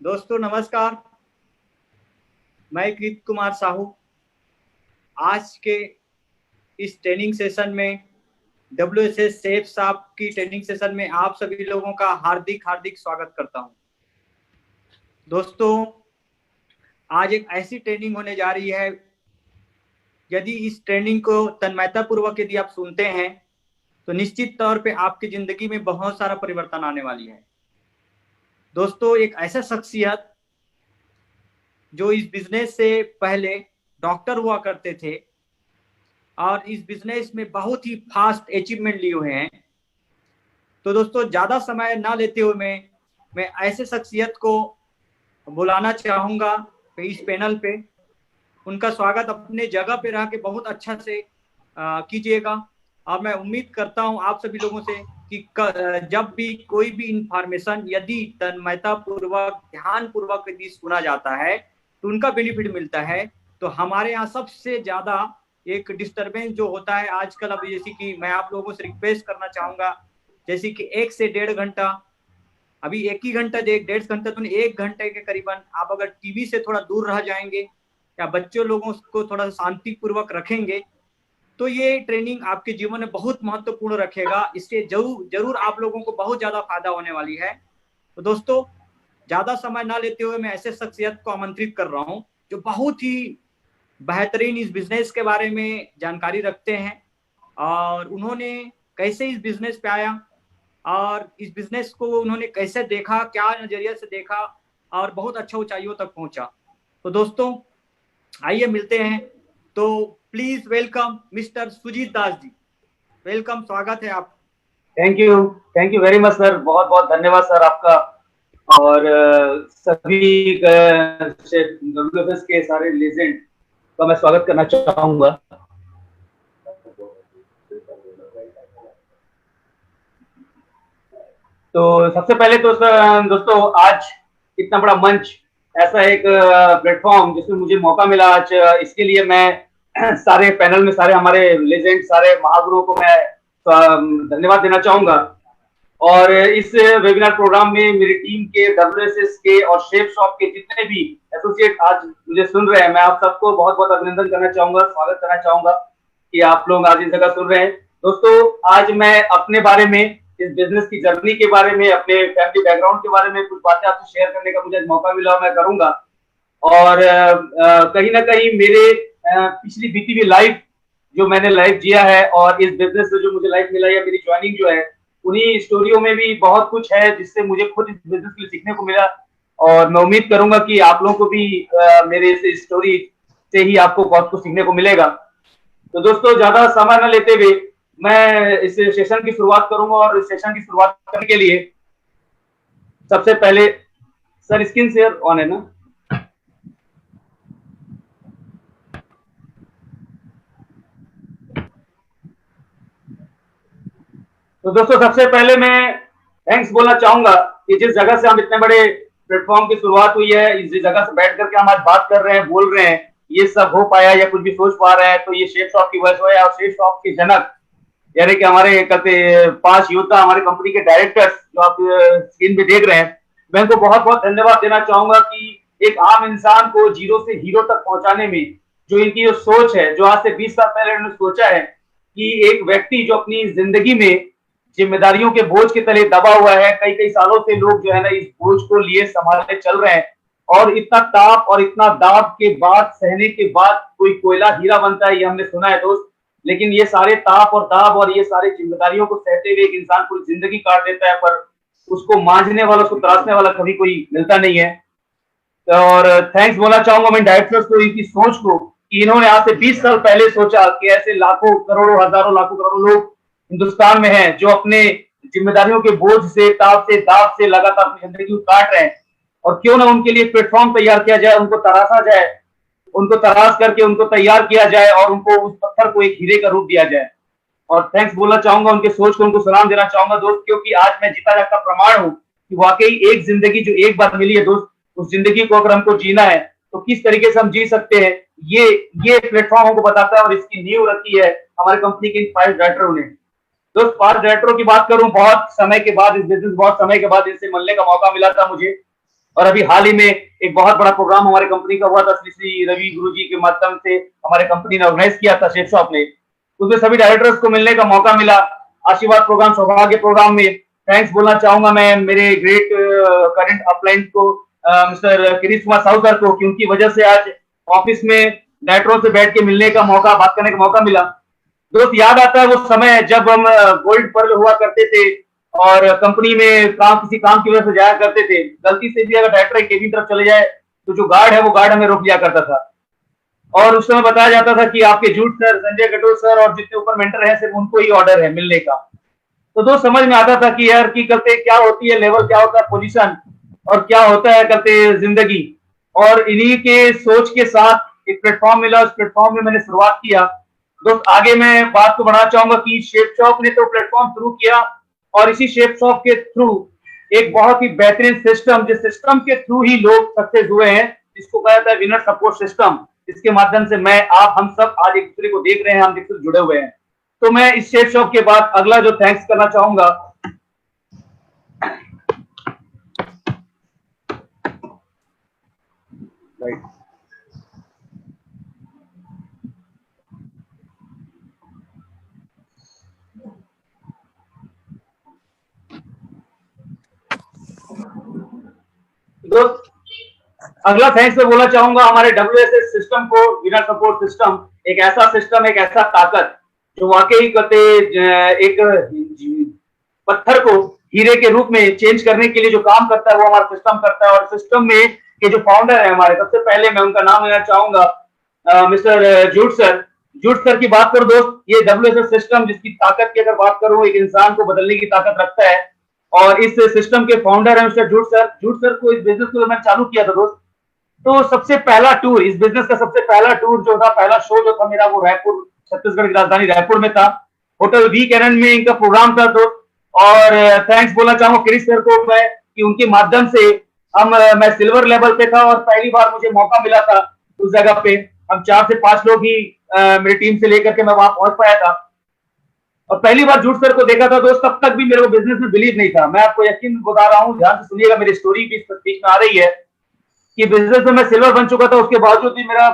दोस्तों नमस्कार। मैं कृत कुमार साहू आज के इस ट्रेनिंग सेशन में WSS सेफ साहब की ट्रेनिंग सेशन में आप सभी लोगों का हार्दिक हार्दिक स्वागत करता हूं। दोस्तों आज एक ऐसी ट्रेनिंग होने जा रही है, यदि इस ट्रेनिंग को तन्मयता पूर्वक यदि आप सुनते हैं तो निश्चित तौर पे आपकी जिंदगी में बहुत सारा परिवर्तन आने वाली है। दोस्तों एक ऐसा शख्सियत जो इस बिजनेस से पहले डॉक्टर हुआ करते थे और इस बिजनेस में बहुत ही फास्ट अचीवमेंट लिए हुए हैं। तो दोस्तों ज्यादा समय ना लेते हुए मैं ऐसे शख्सियत को बुलाना चाहूंगा इस पैनल पे। उनका स्वागत अपने जगह पे रह के बहुत अच्छा से कीजिएगा। और मैं उम्मीद करता हूं आप सभी लोगों से कि जब भी कोई भी इंफॉर्मेशन यदि तन्मयता पूर्वक ध्यान पूर्वक यदि सुना जाता है तो उनका बेनिफिट मिलता है। तो हमारे यहाँ सबसे ज्यादा एक डिस्टरबेंस जो होता है आजकल, अब जैसे कि मैं आप लोगों से रिक्वेस्ट करना चाहूंगा, जैसे कि 1 से 1.5 घंटा, अभी 1 ही घंटा 1.5 घंटा तो 1 घंटे के करीबन आप अगर टीवी से थोड़ा दूर रह जाएंगे या बच्चों लोगों को थोड़ा शांति पूर्वक रखेंगे तो ये ट्रेनिंग आपके जीवन में बहुत महत्वपूर्ण रखेगा। इससे जरूर आप लोगों को बहुत ज्यादा फायदा होने वाली है। तो दोस्तों ज्यादा समय ना लेते हुए मैं ऐसे शख्सियत को आमंत्रित कर रहा हूं जो बहुत ही बेहतरीन इस बिजनेस के बारे में जानकारी रखते हैं और उन्होंने कैसे इस बिजनेस पे आया और इस बिजनेस को उन्होंने कैसे देखा, क्या नजरिए से देखा और बहुत अच्छा ऊंचाइयों तक पहुंचा। तो दोस्तों आइए मिलते हैं। तो please welcome mister Sujit Das ji. Welcome, स्वागत है आप। Thank you very much sir. बहुत बहुत धन्यवाद सर आपका। और सभी WFS के सारे लेजेंड का मैं स्वागत करना चाहूंगा। तो सबसे पहले तो दोस्तों आज इतना बड़ा मंच, ऐसा एक प्लेटफॉर्म जिसमें मुझे मौका मिला आज, इसके लिए मैं सारे पैनल में सारे हमारे लेजेंड, सारे महागुरुओं को मैं धन्यवाद देना चाहूंगा। और इस वेबिनार प्रोग्राम में मेरी टीम के, WSS के और शेफ शॉप के जितने भी एसोसिएट आज मुझे सुन रहे हैं, मैं आप सबको बहुत बहुत अभिनंदन करना चाहूंगा, स्वागत करना चाहूंगा कि आप लोग आज इस जगह सुन रहे हैं। दोस्तों आज मैं अपने बारे में, इस बिजनेस की जर्नी के बारे में, अपने फैमिली बैकग्राउंड के बारे में कुछ बातें आपसे शेयर करने का मुझे मौका मिला, मैं करूंगा। और कहीं ना कहीं मेरे पिछली बीती हुई लाइफ, जो मैंने लाइफ जिया है और इस बिजनेस से जो मुझे लाइफ मिला है, मेरी ज्वाइनिंग जो है, उन्हीं स्टोरियों में भी बहुत कुछ है जिससे मुझे खुद इस बिजनेस के लिए सीखने को मिला। और मैं उम्मीद करूंगा कि आप लोगों को भी मेरे इस स्टोरी से ही आपको बहुत कुछ सीखने को मिलेगा। तो दोस्तों ज्यादा समय न लेते हुए मैं इस सेशन की शुरुआत करूंगा। और इस सेशन की शुरुआत करने के लिए सबसे पहले सर स्क्रीन शेयर ऑन है ना? तो दोस्तों सबसे पहले मैं थैंक्स बोलना चाहूंगा कि जिस जगह से हम इतने बड़े प्लेटफॉर्म की शुरुआत हुई है, इस जगह से बैठ करके हम आज बात कर रहे हैं, बोल रहे हैं, ये सब हो पाया या कुछ भी सोच पा रहे हैं, तो ये शेफ शॉप की वजह है। और शेफ शॉप के जनक यानी कि हमारे कहते 5 योद्धा, हमारे कंपनी के डायरेक्टर्स जो आप स्क्रीन पे देख रहे हैं, मैं उनको बहुत बहुत धन्यवाद देना चाहूंगा कि एक आम इंसान को जीरो से हीरो तक पहुंचाने में जो इनकी जो सोच है, जो आज से 20 साल पहले उन्होंने सोचा है कि एक व्यक्ति जो अपनी जिंदगी में जिम्मेदारियों के बोझ के तले दबा हुआ है, कई कई सालों से लोग जो है ना इस बोझ को लिए संभालते चल रहे हैं, और इतना ताप और इतना दाब के बाद, सहने के बाद कोई कोयला हीरा बनता है, ये हमने सुना है दोस्त। लेकिन ये सारे ताप और दाब और ये सारी जिम्मेदारियों को सहते हुए एक इंसान पूरी जिंदगी काट देता है, पर उसको मांझने वाला, उसको तराशने वाला कभी कोई मिलता नहीं है। और थैंक्स बोलना चाहूंगा मैं डायरेक्टर्स को, इनकी सोच को, कि इन्होंने आज से 20 साल पहले सोचा कि ऐसे लाखों करोड़ों, हजारों लाखों करोड़ों लोग हिंदुस्तान में हैं जो अपने जिम्मेदारियों के बोझ से, ताप से, दाब से लगातार अपनी जिंदगी को काट रहे हैं, और क्यों ना उनके लिए प्लेटफॉर्म तैयार किया जाए, उनको तराशा जाए, उनको तराश करके उनको तैयार किया जाए और उनको उस पत्थर को एक हीरे का रूप दिया जाए। और थैंक्स बोलना चाहूंगा उनके सोच को, उनको सलाम देना चाहूंगा दोस्त, क्योंकि आज मैं जीता जागता प्रमाण हूं कि वाकई एक जिंदगी जो एक बार मिली है दोस्त, उस जिंदगी को अगर हमको जीना है तो किस तरीके से हम जी सकते हैं, ये प्लेटफॉर्म हमको बताता है। और इसकी नींव रखी है हमारे कंपनी के 5 डायरेक्टरों ने। दोस्त 5 डायरेक्टरों की बात करूं, बहुत समय के बाद, इस बिजनेस बहुत समय के बाद इनसे मिलने का मौका मिला था मुझे। और अभी हाल ही में एक बहुत बड़ा प्रोग्राम हमारे कंपनी का हुआ था, श्री श्री रवि गुरु जी के माध्यम से हमारे कंपनी ने ऑर्गेनाइज किया था शेफ शॉप ने। उसमें सभी डायरेक्टर्स को मिलने का मौका मिला। आशीर्वाद प्रोग्राम, सौभाग्य प्रोग्राम में थैंक्स बोलना चाहूंगा मैं मेरे ग्रेट करंट अपलाइन को, मिस्टर किरीश कुमार साहू सर को, कि उनकी वजह से आज ऑफिस में डायरेक्टरों से बैठ के मिलने का मौका, बात करने का मौका मिला। दोस्त याद आता है वो समय जब हम गोल्ड पर्ल हुआ करते थे और कंपनी में किसी काम की वजह से जाया करते थे। गलती से भी अगर डायरेक्टर केबिन तरफ चले जाए तो जो गार्ड है वो गार्ड हमें रोक लिया करता था और उस समय बताया जाता था कि आपके जूट सर, संजय गटोर सर और जितने ऊपर मेंटर है सिर्फ उनको ही ऑर्डर है मिलने का। तो दोस्त समझ में आता था कि यार की करते क्या होती है लेवल, क्या होता है पोजीशन और क्या होता है करते जिंदगी। और इन्हीं के सोच के साथ एक प्लेटफॉर्म मिला, उस प्लेटफॉर्म में मैंने शुरुआत किया। दोस्त आगे मैं बात को बढ़ाना चाहूंगा कि शेफ शॉप ने तो प्लेटफॉर्म शुरू किया और इसी शेफ शॉप के थ्रू एक बहुत ही बेहतरीन सिस्टम, जिस सिस्टम के थ्रू ही लोग सक्सेस हुए हैं, जिसको कहा जाता है विनर सपोर्ट सिस्टम, इसके माध्यम से मैं, आप, हम सब आज एक दूसरे को देख रहे हैं, हम एक दूसरे जुड़े हुए हैं। तो मैं इस शेफ शॉप के बाद अगला जो थैंक्स करना चाहूंगा, राइट, दोस्त अगला थैंक्स मैं बोलना चाहूंगा हमारे WSS सिस्टम को, विनर सपोर्ट सिस्टम। एक ऐसा सिस्टम, एक ऐसा ताकत जो वाकई करते एक पत्थर को हीरे के रूप में चेंज करने के लिए जो काम करता है वो हमारा सिस्टम करता है। और सिस्टम में के जो फाउंडर है हमारे, सबसे पहले मैं उनका नाम लेना चाहूंगा mister jute sir. Jute sir की बात करूं दोस्त, ये WSS सिस्टम जिसकी ताकत की अगर बात करूं, एक इंसान को बदलने की ताकत रखता है और इस सिस्टम के फाउंडर है mister jute sir. Jute sir को इस बिजनेस को मैंने चालू किया था दोस्त, तो सबसे पहला टूर, इस बिजनेस का सबसे पहला टूर जो था, पहला शो जो था मेरा, वो रायपुर, छत्तीसगढ़ की राजधानी रायपुर में था। होटल वी कैनन में इनका प्रोग्राम था दोस्त। और थैंक्स बोलना चाहूंगा किरीश सर को मैं कि उनके माध्यम से मैं सिल्वर लेवल पे था और पहली बार मुझे मौका मिला था उस जगह पे। हम 4 से 5 लोग ही मेरी टीम से लेकर के मैं वहां पहुंच पाया था और पहली बार जूट सर को देखा था दोस्त। तब तक भी मेरे को बिजनेस में बिलीव नहीं था। मैं आपको यकीन बता रहा हूँ, ध्यान से सुनिएगा, मेरी स्टोरी भी स्पीच में आ रही है कि बिजनेस में मैं सिल्वर बन चुका था, उसके बावजूद भी मेरा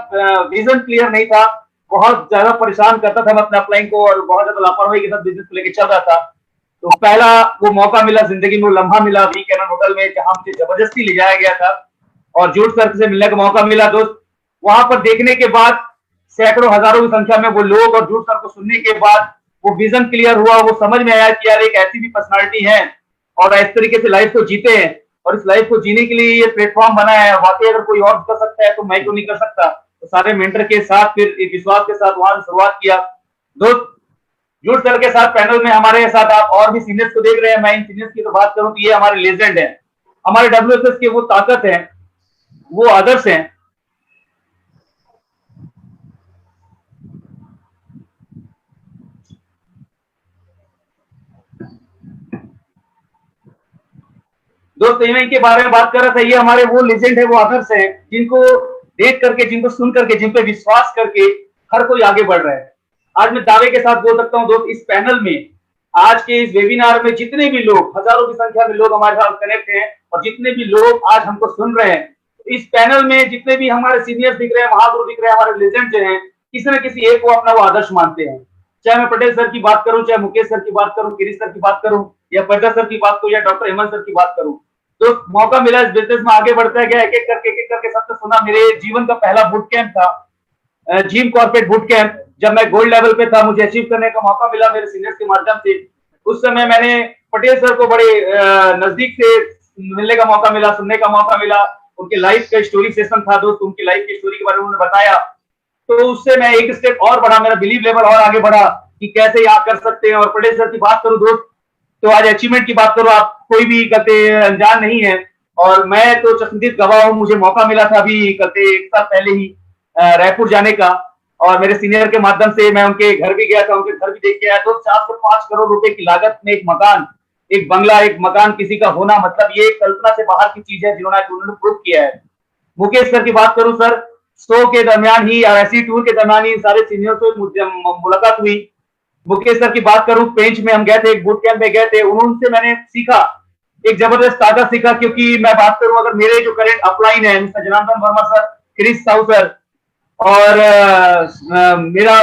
विजन क्लियर नहीं था। बहुत ज्यादा परेशान करता था मैं अपने अपलाइन को और बहुत ज्यादा लापरवाही के साथ बिजनेस को लेकर चल रहा था। तो पहला वो मौका मिला जिंदगी में, वो लम्हा मिला वी कैनन होटल में, जहां मुझे जबरदस्ती ले जाया गया था और जूट सर से मिलने का मौका मिला दोस्त। वहां पर देखने के बाद सैकड़ों हजारों की संख्या में वो लोग, और जूट सर को सुनने के बाद वो विजन क्लियर हुआ, वो समझ में आया कि यार एक ऐसी भी पर्सनालिटी है और इस तरीके से लाइफ को जीते हैं और इस लाइफ को जीने के लिए ये प्लेटफॉर्म बना है। वाकई अगर कोई और कर सकता है तो मैं क्यों नहीं कर सकता। तो सारे मेंटर के साथ फिर एक विश्वास के साथ वहां से शुरुआत किया दोस्त। जूट सर के साथ पैनल में हमारे साथ आप और भी सीनियर्स को देख रहे हैं। मैं इन सीनियर्स की तो बात करूं तो ये हमारे लेजेंड हैं, हमारे WSS के वो ताकत है, वो आदर्श हैं। दोस्त इनके बारे में बात कर रहा था, ये हमारे वो लेजेंड है, वो आदर्श हैं, जिनको देख करके, जिनको सुन करके, जिन पे विश्वास करके हर कोई आगे बढ़ रहा है। आज मैं दावे के साथ बोल सकता हूं दोस्त, इस पैनल में, आज के इस वेबिनार में जितने भी लोग, हजारों की संख्या में लोग हमारे साथ कनेक्ट हैं और जितने भी लोग आज हमको सुन रहे हैं, इस पैनल में जितने भी हमारे सीनियर्स दिख रहे हैं, महागुरु दिख रहे हैं, हमारे लेजेंड जो हैं, किसी न किसी एक को अपना वो आदर्श मानते हैं। चाहे मैं पटेल सर की बात करूं, चाहे मुकेश सर की बात करूं, किरीश सर की बात करूं, या पर्दा सर की बात करूं, या डॉक्टर हेमंत सर की बात करूं, तो मौका मिला इस बिजनेस में आगे बढ़ता गया। एक एक करके सबसे सुना, मेरे जीवन का पहला बूट कैंप था जिम कॉर्पोरेट बूट कैंप। जब मैं गोल्ड लेवल पे था, मुझे अचीव करने का मौका मिला मेरे सीनियर्स के माध्यम से। उस समय मैंने पटेल सर को बड़े नजदीक से मिलने का मौका मिला, सुनने का मौका मिला। उनके लाइफ का स्टोरी सेशन था दोस्त, उनकी लाइफ की स्टोरी के बारे में उन्होंने बताया। तो उससे मैं एक स्टेप और बढ़ा, मेरा बिलीव लेवल और आगे बढ़ा कि कैसे आप कर सकते हैं। और पटेल सर की बात करूं दोस्त, तो आज अचीवमेंट की बात करो, आप कोई भी करते अनजान नहीं है। और मैं तो चश्मदीद गवाह हूं, मुझे मौका मिला था अभी करते 1 साल पहले ही रायपुर जाने का, और मेरे सीनियर के माध्यम से मैं उनके घर भी गया था, उनके घर भी देख के आया। तो 4 से 5 करोड़ रुपए की लागत में एक मकान, एक बंगला, एक मकान किसी का होना, मतलब ये कल्पना से बाहर की चीज है जिन्होंने प्रूव किया है। मुकेश सर की बात करूं सर, शो के दरमियान ही और ऐसी टूर के दरमियान ही सारे सीनियर से मुलाकात हुई। मुकेश सर की बात करूं, पेंच में हम गए थे, एक बूट कैंप में गए थे, उनसे मैंने सीखा एक जबरदस्त ताकत सीखा, क्योंकि मैं बात करूं अगर मेरे जो करंट अपलाइन है, mister Janardan Verma sir, Kris Sahu sir, और मेरा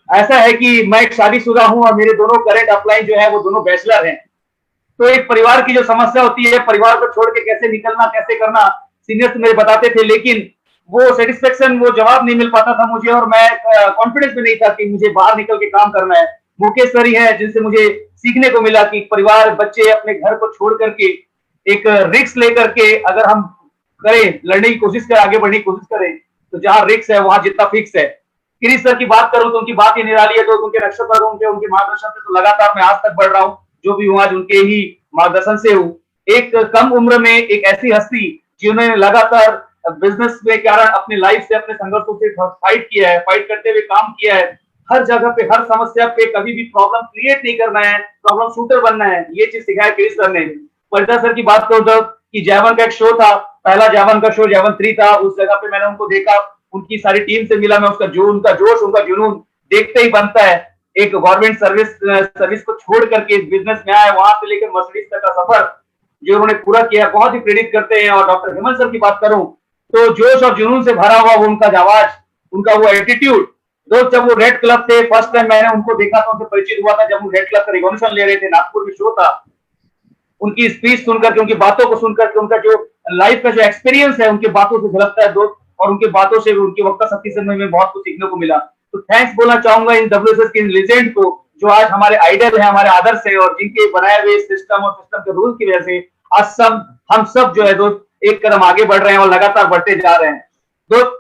ऐसा है कि मैं एक शादीशुदा हूं और मेरे दोनों करंट अपलाइन जो है वो दोनों बैचलर हैं। तो एक परिवार की जो समस्या होती है, परिवार को छोड़ के कैसे निकलना, कैसे करना, सीनियर्स मेरे बताते थे, लेकिन वो सेटिस्फेक्शन, वो जवाब नहीं मिल पाता था मुझे, और मैं कॉन्फिडेंस में नहीं था कि मुझे बाहर निकल के काम करना है। मुकेश सर ही है जिनसे मुझे सीखने को मिला कि परिवार, बच्चे अपने घर को छोड़ करके एक रिस्क लेकर के अगर हम करें, लड़ने की कोशिश करें, आगे बढ़ने की कोशिश करें, तो जहां रिस्क है वहां जितना फिक्स है। गिरीश सर की बात करूं तो उनकी बात ही निराली है। तो उनके रक्षक पर उनके मार्गदर्शन से तो लगातार मैं आज तक बढ़ रहा हूं, जो भी हुआ आज उनके ही मार्गदर्शन से हूं। एक कम उम्र में एक ऐसी हस्ती जिन्होंने लगातार बिजनेस के कारण अपनी लाइफ से, अपने संघर्षों से फाइट किया है, फाइट करते हुए काम किया है, हर जगह पे, हर समस्या पे कभी भी प्रॉब्लम क्रिएट नहीं करना है, प्रॉब्लम शूटर बनना है, ये चीज सिखाया गिरीश सर ने। परिता सर की बात करूं तो कि जैवन का एक शो था, पहला जैवन का शो जैवन 3 था, उस जगह पे मैंने उनको देखा, उनकी सारी टीम से मिला मैं, उसका जो उनका जोश, उनका जुनून देखते ही बनता है। एक गवर्नमेंट सर्विस को छोड़ करके बिजनेस में आए, वहां से लेकर मर्सिडीज तक का सफर जो उन्होंने पूरा किया, बहुत ही प्रेरित करते हैं। और डॉक्टर हेमंत सर की बात करूं तो जोश और जुनून से भरा हुआ वो उनका आवाज, उनका वो एटीट्यूड। दोस्त जब वो रेड क्लब थे, फर्स्ट टाइम मैंने उनको देखा था, उनसे परिचित हुआ था जब वो रेड क्लब का रिवॉल्यूशन ले रहे थे, नागपुर में शो था। उनकी स्पीच सुनकर के, उनकी बातों को सुनकर के, उनका जो लाइफ का जो एक्सपीरियंस है उनकी बातों से झलकता है दोस्त, और उनकी बातों से, उनकी वक्ता शक्ति से में बहुत कुछ सीखने को मिला। तो थैंक्स बोलना चाहूंगा इन डब्ल्यूएसएस के लेजेंड को, जो आज हमारे आइडल है, हमारे आदर्श है, और जिनके बनाए हुए सिस्टम और सिस्टम के रूल की वजह से आज सब हम सब जो है दोस्त एक कदम आगे बढ़ रहे हैं और लगातार बढ़ते जा रहे हैं दोस्त।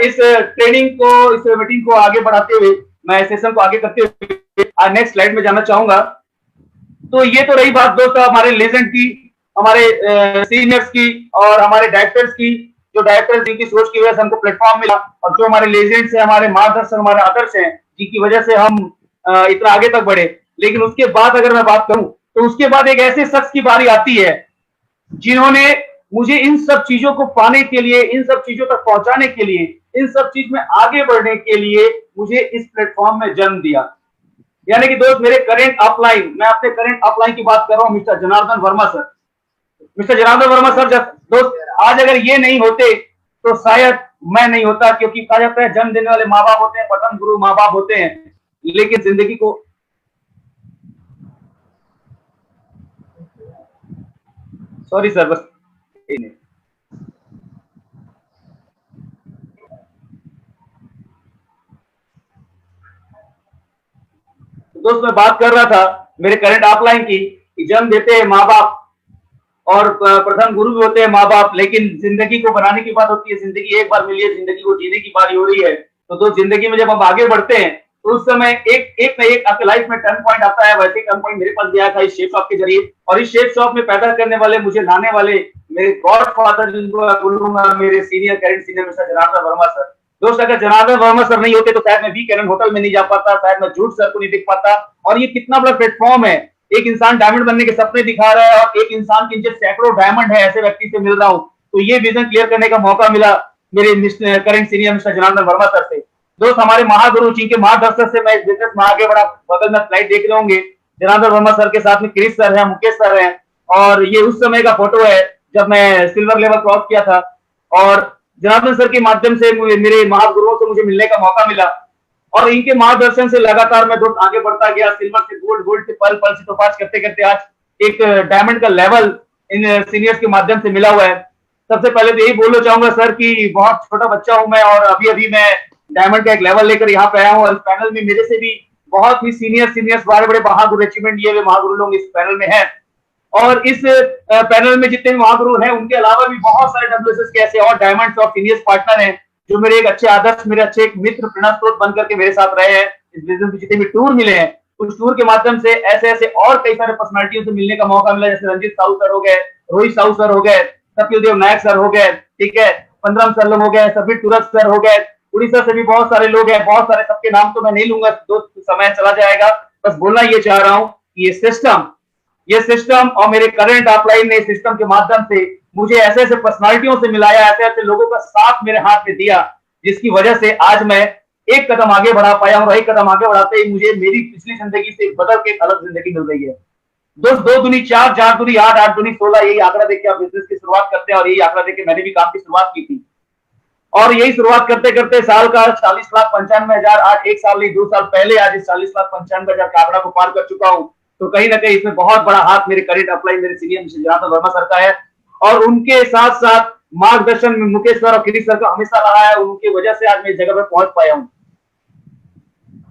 इस ट्रेनिंग को, इस मीटिंग को आगे बढ़ाते हुए, मैं सेशन को आगे करते हुए आज नेक्स्ट स्लाइड में जाना चाहूंगा। तो ये तो रही बात दोस्तों हमारे लेजेंड की, हमारे सीनियर्स की, और हमारे डायरेक्टर्स की, जो डायरेक्टर्स जिनकी सोच की वजह से हमको प्लेटफॉर्म मिला, और जो हमारे लेजेंड्स हैं, हमारे मार्गदर्शक, हमारे आदर्श हैं, जिनकी वजह से हम इतना आगे तक बढ़े। लेकिन उसके बाद अगर मैं बात करूं तो उसके बाद एक ऐसे शख्स की बारी आती है जिन्होंने मुझे इन सब चीजों को पाने के लिए, इन सब चीजों तक पहुंचाने के लिए, इन सब चीज में आगे बढ़ने के लिए मुझे इस प्लेटफॉर्म में जन्म दिया। यानी कि दोस्त मेरे करंट अपलाइन, मैं अपने करंट अपलाइन की बात कर रहा हूं, mister Janardan Verma sir. Mister Janardan Verma sir दोस्त आज अगर ये नहीं होते तो शायद मैं नहीं होता, क्योंकि कहा जाता है जन्म देने वाले माँ बाप होते हैं, प्रथम गुरु माँ बाप होते हैं, लेकिन जिंदगी को, सॉरी सर, बस दोस्त मैं बात कर रहा था मेरे करंट अपलाइन की, जन्म देते हैं माँ बाप और प्रथम गुरु भी होते हैं माँ बाप, लेकिन जिंदगी को बनाने की बात होती है। जिंदगी एक बार मिली है, जिंदगी को जीने की बारी हो रही है। तो दोस्त जिंदगी में जब हम आगे बढ़ते हैं तो उस समय एक ना एक आपके लाइफ में टर्न पॉइंट आता है। वैसे टर्न पॉइंट मेरे पास भी आया था इस शेप शॉप के जरिए, और इस शेप शॉप में पैदा करने वाले, मुझे लाने वाले मेरे गॉड फादर, जिनको बोलूंगा मेरे senior, current senior mister Janardan Verma sir. दोस्त अगर जनार्दन वर्मा सर नहीं होते तो शायद मैं वी कैनन होटल में नहीं जा पाता, शायद मैं झूठ सर को नहीं दिख पाता। और ये कितना बड़ा प्लेटफॉर्म है, एक इंसान डायमंड बनने के सपने दिखा रहा है, और एक इंसान के नीचे सैकड़ों डायमंड है, ऐसे व्यक्ति से मिल रहा हूं। तो ये विजन क्लियर करने का मौका मिला मेरे current senior mister Janardan Verma sir से। दोस्त हमारे महागुरु जिनके मार्गदर्शन से मैं इस बिजनेस में आगे बढ़ा, बगल में स्लाइड देख रहे होंगे, जनार्दन वर्मा सर के साथ में क्रिस सर है, मुकेश सर है, और ये उस समय का फोटो है जब मैं सिल्वर लेवल क्रॉस किया था। और जनार्दन सर के माध्यम से मेरे महागुरुओं से मुझे मिलने का मौका मिला, और इनके मार्गदर्शन से लगातार मैं दोस्त आगे बढ़ता गया। सिल्वर से गोल्ड, गोल्ड से पर्ल, पर्ल से टोपाज करते करते आज एक डायमंड का लेवल इन सीनियर्स के माध्यम से मिला हुआ है। सबसे पहले तो यही बोलना चाहूंगा सर कि बहुत छोटा बच्चा हूं मैं, और अभी अभी मैं डायमंड का एक लेवल लेकर यहाँ पे आया हूँ, और इस पैनल में मेरे से भी बहुत ही सीनियर्स बड़े बड़े महागुरु अचीवमेंट लिए हुए महागुरु लोग इस पैनल में हैं। और इस पैनल में जितने महागुरु हैं उनके अलावा भी बहुत सारे डब्ल्यूएसएस के ऐसे और डायमंड्स और सीनियर्स पार्टनर हैं, जो मेरे एक अच्छे आदर्श, मेरे अच्छे एक मित्र, प्रेरणा स्रोत बन करके मेरे साथ रहे हैं। इस बिजनेस में जितने भी टूर मिले हैं, उस टूर के माध्यम से ऐसे ऐसे और कई सारे पर्सनालिटियों से मिलने का मौका मिला, जैसे रंजीत साहू सर हो गए, रोहित साहू सर हो गए, कपिल देव नायक सर हो गए, ठीक है, पंद्रम सर लोग हो गए, सभी तुरक सर हो गए, उड़ीसा से भी बहुत सारे लोग हैं, बहुत सारे, सबके नाम तो मैं नहीं लूंगा, दोस्त समय चला जाएगा। बस बोलना ये चाह रहा हूं कि ये सिस्टम और मेरे करंट अपलाइन ने सिस्टम के माध्यम से मुझे ऐसे ऐसे पर्सनालिटियों से मिलाया, ऐसे ऐसे लोगों का साथ मेरे हाथ में दिया, जिसकी वजह से आज मैं एक कदम आगे बढ़ा पाया हूं, और एक कदम आगे बढ़ाते ही मुझे मेरी पिछली जिंदगी से बदल के एक अलग जिंदगी मिल रही है। दो दूनी चार, चार दूनी आठ, आठ दूनी 16, यही आंकड़ा देख के आप बिजनेस की शुरुआत करते हैं और यही आंकड़ा देख के मैंने भी काम की शुरुआत की थी। और यही शुरुआत करते करते साल का 40,95,000, आज 1 साल नहीं 2 साल पहले आज इस 40,95,000 का आंकड़ा को पार कर चुका हूं। तो कहीं ना कहीं इसमें बहुत बड़ा हाथ मेरे करेंट अपलाइन मेरे senior mister Janardan Verma sir का है, और उनके साथ साथ मार्गदर्शन में मुकेश सर और गिरीश सर का हमेशा रहा है। उनकी वजह से आज मैं इस जगह पर पहुंच पाया हूं।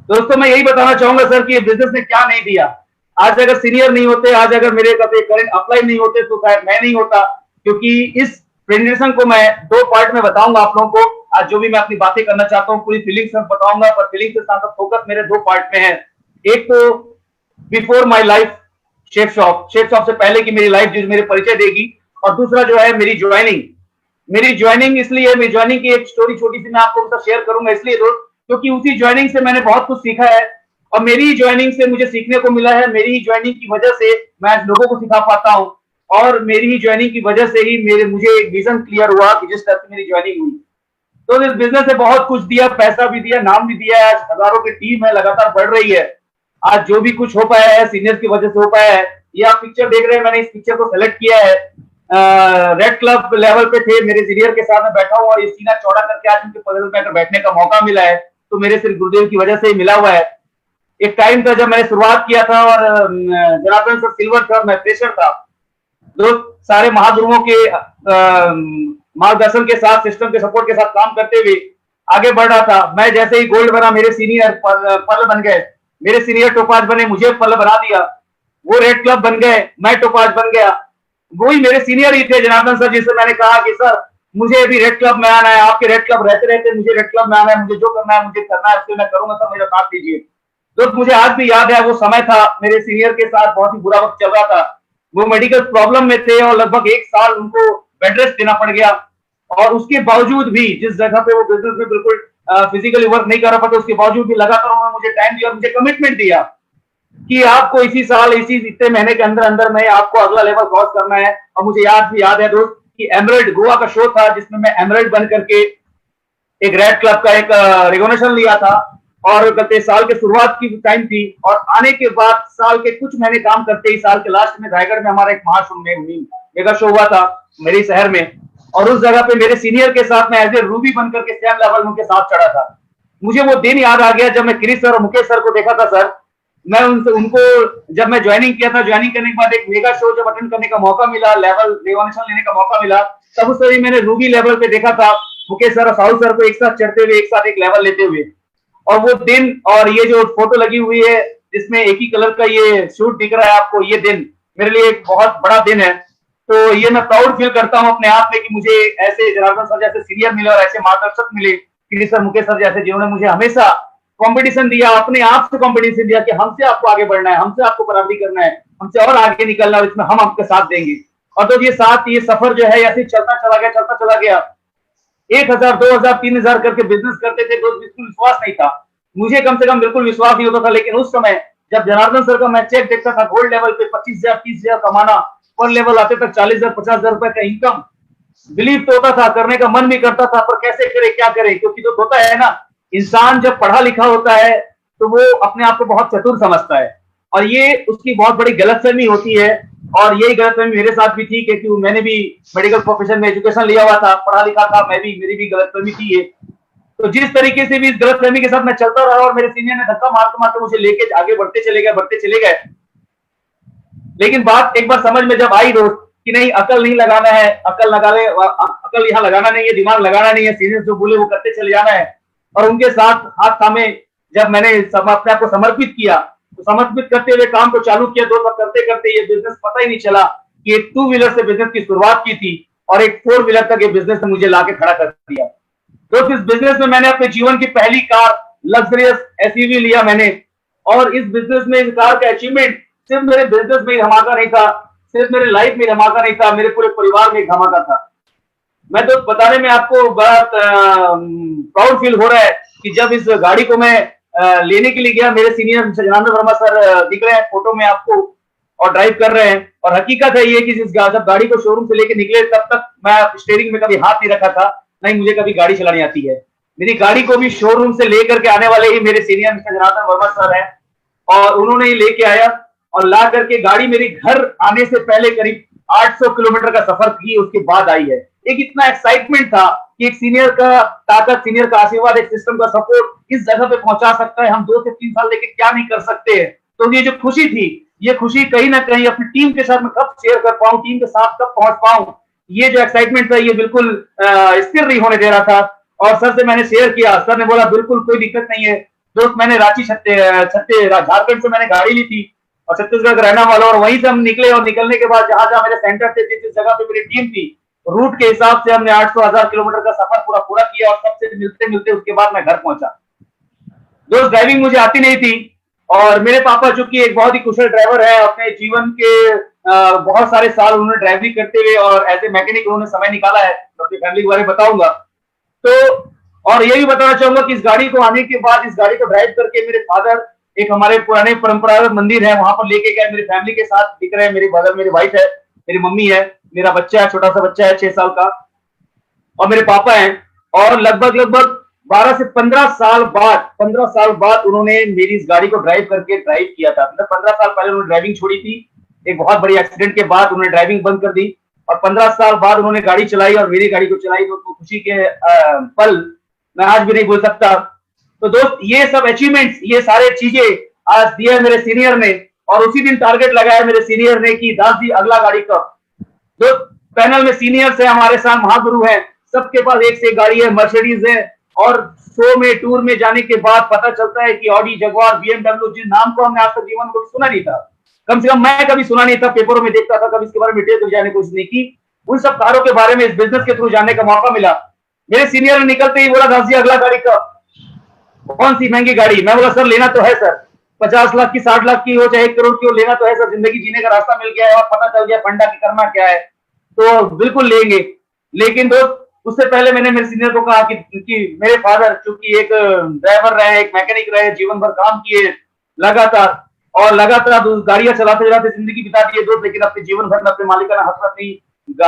दोस्तों मैं यही बताना चाहूंगा सर कि बिजनेस ने क्या नहीं दिया। आज अगर सीनियर नहीं होते, आज अगर मेरे करंट अपलाइन नहीं होते, तो शायद मैं नहीं होता। क्योंकि इस प्रेजेंटेशन को मैं 2 पार्ट में बताऊंगा आप लोगों को। आज जो भी मैं अपनी बातें करना चाहता हूँ पूरी फीलिंग से बताऊंगा, पर फीलिंग के साथ फोकस मेरे 2 पार्ट में है। एक तो before my life chef shop से पहले की मेरी लाइफ जो मेरे परिचय देगी, और दूसरा जो है मेरी ज्वाइनिंग इसलिए मेरी ज्वाइनिंग की एक स्टोरी छोटी सी मैं आप लोगों के साथ शेयर करूंगा, इसलिए दोस्त क्योंकि उसी ज्वाइनिंग से मैंने बहुत कुछ सीखा है, और मेरी ही ज्वाइनिंग से मुझे सीखने को मिला है। मेरी ही ज्वाइनिंग की वजह से मैं लोगों को सिखा पाता हूँ, और मेरी ही ज्वाइनिंग की वजह से ही मुझे एक विजन क्लियर हुआ कि जिस तरह से मेरी ज्वाइनिंग हुई। तो इस बिजनेस ने बहुत कुछ दिया, पैसा भी दिया, नाम भी दिया है। आज हजारों की टीम है, लगातार बढ़ रही है। आज जो भी कुछ हो पाया है सीनियर की वजह से हो पाया है। ये आप पिक्चर देख रहे हैं, मैंने इस पिक्चर को सेलेक्ट किया है। रेड क्लब लेवल पे थे, मेरे सीनियर के साथ में बैठा हुआ, और ये सीना चौड़ा करके आज उनके पदल पे बैठने का मौका मिला है, तो मेरे सिर्फ गुरुदेव की वजह से ही मिला हुआ है। एक टाइम था जब मैंने शुरुआत किया था और जनार्दन सर सिल्वर था, मैं प्रेशर था। दोस्त सारे महागुरुओं के मार्गदर्शन के साथ, सिस्टम के सपोर्ट के साथ काम करते हुए आगे बढ़ रहा था। मैं जैसे ही गोल्ड बना, मेरे सीनियर पर्ल बन गए, मेरे सीनियर टोपाज बने, मुझे पर्ल बना दिया। वो रेड क्लब बन गए, मैं टोपाज बन गया। वही मेरे सीनियर ही थे जनार्दन सर, जिससे मैंने कहा कि सर मुझे भी रेड क्लब में आना है, आपके रेड क्लब रहते रहते मुझे रेड क्लब में आना है, मुझे जो करना है मुझे करना है, उसके मैं करूंगा, सर मेरा साथ दीजिए। तो मुझे आज भी याद है वो समय था, मेरे सीनियर के साथ बहुत ही बुरा वक्त चल रहा था। वो मेडिकल प्रॉब्लम में थे और लगभग 1 साल उनको बेड रेस्ट देना पड़ गया। और उसके बावजूद भी जिस जगह पे वो बिजनेस में बिल्कुल फिजिकली वर्क नहीं कर रहा था, उसके बावजूद भी लगातार उन्होंने मुझे टाइम दिया और मुझे कमिटमेंट दिया कि आपको इसी साल इतने महीने के अंदर अंदर में आपको अगला लेवल क्रॉस करना है। और मुझे याद है दोस्त कि एमरल्ड गोवा का शो था, जिसमें मैं एमरल्ड बन करके एक रेड क्लब का एक रिकॉग्निशन लिया था, और करते साल के शुरुआत की टाइम थी। और आने के बाद साल के कुछ महीने काम करते ही साल के लास्ट में रायगढ़ में हमारा एक मेगा शो हुआ था मेरे शहर में, और उस जगह पे मेरे सीनियर के साथ में एज ए रूबी बनकर के सेम लेवल उनके साथ चढ़ा था। मुझे वो दिन याद आ गया जब मैं गिरीश सर और मुकेश सर को देखा था। सर मैं उनको जब मैं ज्वाइनिंग किया था, ज्वाइनिंग करने के बाद एक मेगा शो जब अटेंड करने का मौका मिला, लेवल रिकॉग्निशन लेने का मौका मिला, तब उस समय मैंने रूबी लेवल पे देखा था मुकेश सर और साहू सर को एक साथ चढ़ते हुए, एक साथ एक लेवल लेते हुए। और वो दिन और ये जो फोटो लगी हुई है जिसमें एक ही कलर का ये शूट दिख रहा है आपको, ये दिन मेरे लिए एक बहुत बड़ा दिन है। तो ये मैं प्राउड फील करता हूँ अपने आप में कि मुझे ऐसे जनार्दन सर जैसे सीनियर मिले और ऐसे मार्गदर्शक मिले, गिरीश सर, मुकेश सर जैसे, जिन्होंने मुझे हमेशा कंपटीशन दिया, अपने आप से कंपटीशन दिया कि हमसे आपको आगे बढ़ना है, हमसे आपको बराबरी करना है, हमसे और आगे निकलना है, इसमें हम आपके साथ देंगे। और तो ये सफर जो है ऐसे चलता चला गया। 1,000, 2,000, 3,000 करके बिजनेस करते थे, तो बिल्कुल विश्वास नहीं था मुझे, कम से कम बिल्कुल विश्वास नहीं होता था। लेकिन उस समय जब जनार्दन सर का मैं चेक देखता था, गोल्ड लेवल पे 25,000, 30,000 कमाना, पर लेवल आते तक 40,000, 50,000 रुपए का इनकम, बिलीव तो होता था, करने का मन भी करता था, पर कैसे करे, क्या करे। क्योंकि जो होता है ना, इंसान जब पढ़ा लिखा होता है तो वो अपने आप को बहुत चतुर समझता है, और ये उसकी बहुत बड़ी गलतफहमी होती है। और यही गलतफहमी मेरे साथ भी थी, क्योंकि मैंने भी मेडिकल प्रोफेशन में एजुकेशन लिया हुआ था, पढ़ा लिखा था, मेरी भी गलतफहमी थी ये। तो जिस तरीके से भी इस गलतफहमी के साथ मैं चलता रहा, और मेरे सीनियर ने धक्का मारते मारते मुझे लेके आगे बढ़ते चले गए। लेकिन बात एक बार समझ में जब आई दोस्त कि नहीं, अकल नहीं लगाना है, अकल यहाँ लगाना नहीं है, दिमाग लगाना नहीं है, सीनियर जो बोले वो करते चले जाना है। और उनके साथ हाथ थामे जब मैंने अपने आप को समर्पित किया, तो समर्पित करते हुए काम को चालू किया, तो तब करते करते ये बिजनेस पता ही नहीं चला कि एक 2 व्हीलर से बिजनेस की शुरुआत की थी, और एक 4 व्हीलर तक ये बिजनेस ने मुझे लाके खड़ा कर दिया। तो इस बिजनेस में मैंने अपने जीवन की पहली कार लग्जरियस एसयूवी लिया मैंने, और इस बिजनेस में इस कार का अचीवमेंट सिर्फ मेरे बिजनेस में ही धमाका नहीं था, सिर्फ मेरे लाइफ में धमाका नहीं था, मेरे पूरे परिवार में धमाका था। मैं तो बताने में आपको बड़ा प्राउड फील हो रहा है कि जब इस गाड़ी को मैं लेने के लिए गया, मेरे सीनियर जनार्दन वर्मा सर दिख रहे हैं फोटो में आपको, और ड्राइव कर रहे हैं। और हकीकत है ये कि जब गाड़ी को शोरूम से लेके निकले, तब तक मैं स्टीयरिंग में कभी हाथ नहीं रखा था, नहीं मुझे कभी गाड़ी चलानी आती है। मेरी गाड़ी को भी शोरूम से लेकर के आने वाले ही मेरे senior mister Janardan Verma sir हैं, और उन्होंने ही लेके आया। और ला करके गाड़ी मेरे घर आने से पहले करीब 800 किलोमीटर का सफर की उसके बाद आई है। एक इतना एक्साइटमेंट था कि एक सीनियर का ताकत, सीनियर का आशीर्वाद, एक सिस्टम का सपोर्ट इस जगह पे पहुंचा सकता है, हम 2 से 3 साल लेके क्या नहीं कर सकते हैं। तो ये जो खुशी थी, ये खुशी कहीं ना कहीं अपनी टीम के साथ में कब शेयर कर पाऊं, टीम के साथ कब पहुंच पाऊं, ये जो एक्साइटमेंट था ये बिल्कुल स्थिर नहीं होने दे रहा था। और सर से मैंने शेयर किया, सर ने बोला बिल्कुल कोई दिक्कत नहीं है दोस्त। मैंने रांची झारखंड से मैंने गाड़ी ली थी और छत्तीसगढ़ का रहना वाला, और वहीं से हम निकले, और निकलने के बाद जहां जहां मेरे सेंटर थे, जिस जगह पे मेरी टीम थी, रूट के हिसाब से हमने 800,000 किलोमीटर का सफर पूरा किया, और सबसे मिलते मिलते उसके बाद मैं घर पहुंचा। दोस्त ड्राइविंग मुझे आती नहीं थी, और मेरे पापा चूंकि एक बहुत ही कुशल ड्राइवर है, अपने जीवन के बहुत सारे साल उन्होंने ड्राइविंग करते हुए और एज ए मैकेनिक उन्होंने समय निकाला है, तो अपनी फैमिली के बारे में बताऊंगा। तो और ये भी बताना चाहूंगा कि इस गाड़ी को आने के बाद, इस गाड़ी को ड्राइव करके मेरे फादर एक हमारे पुराने परंपरागत मंदिर है वहां पर लेके गए, मेरी फैमिली के साथ दिख रहे हैं। मेरे बगल मेरी वाइफ है, मेरी मम्मी है, मेरा बच्चा है, छोटा सा बच्चा है 6 साल का, और मेरे पापा हैं। और लगभग 12 से 15 साल बाद उन्होंने मेरी इस गाड़ी को ड्राइव किया था। मतलब 15 साल पहले उन्होंने ड्राइविंग छोड़ी थी, एक बहुत बड़ी एक्सीडेंट के बाद उन्होंने ड्राइविंग बंद कर दी, और 15 साल बाद उन्होंने गाड़ी चलाई और मेरी गाड़ी को चलाई। तो खुशी के पल मैं आज भी नहीं भूल सकता। तो दोस्त ये सब अचीवमेंट्स, ये सारे चीजें आज दिए मेरे सीनियर ने, और उसी दिन टारगेट लगाया मेरे सीनियर ने कि दास जी अगला गाड़ी कब। दोस्त पैनल में सीनियर्स है, हमारे साथ महागुरु है, सबके पास एक से एक गाड़ी है, मर्सिडीज है, और शो में टूर में जाने के बाद पता चलता है कि ऑडी, जगुआर, BMW, जिन नाम को हमने आज तक जीवन में कभी सुना नहीं था, कम से कम मैं कभी सुना नहीं था, पेपरों में देखता था, कभी इसके बारे में डिटेल में जाने की कोशिश नहीं की, उन सब कारों के बारे में इस बिजनेस के थ्रू जानने का मौका मिला। मेरे सीनियर ने निकलते ही बोला, दास जी अगला गाड़ी कब, कौन सी महंगी गाड़ी। मैं बोला सर लेना तो है सर, 50 लाख की, 60 लाख की हो चाहे 1 करोड़ की हो, लेना तो है सर, जिंदगी जीने का रास्ता मिल गया है और पता चल गया फंडा की करना क्या है, तो बिल्कुल लेंगे। लेकिन दोस्त उससे पहले मैंने मेरे सीनियर को कहा कि मेरे फादर चूंकि एक ड्राइवर रहे, एक मैकेनिक रहे, जीवन भर काम किए लगातार, और लगातार गाड़ियां चलाते चलाते जिंदगी बिता दिए दोस्त, लेकिन अपने जीवन भर में अपने मालिकाना हसरत नहीं,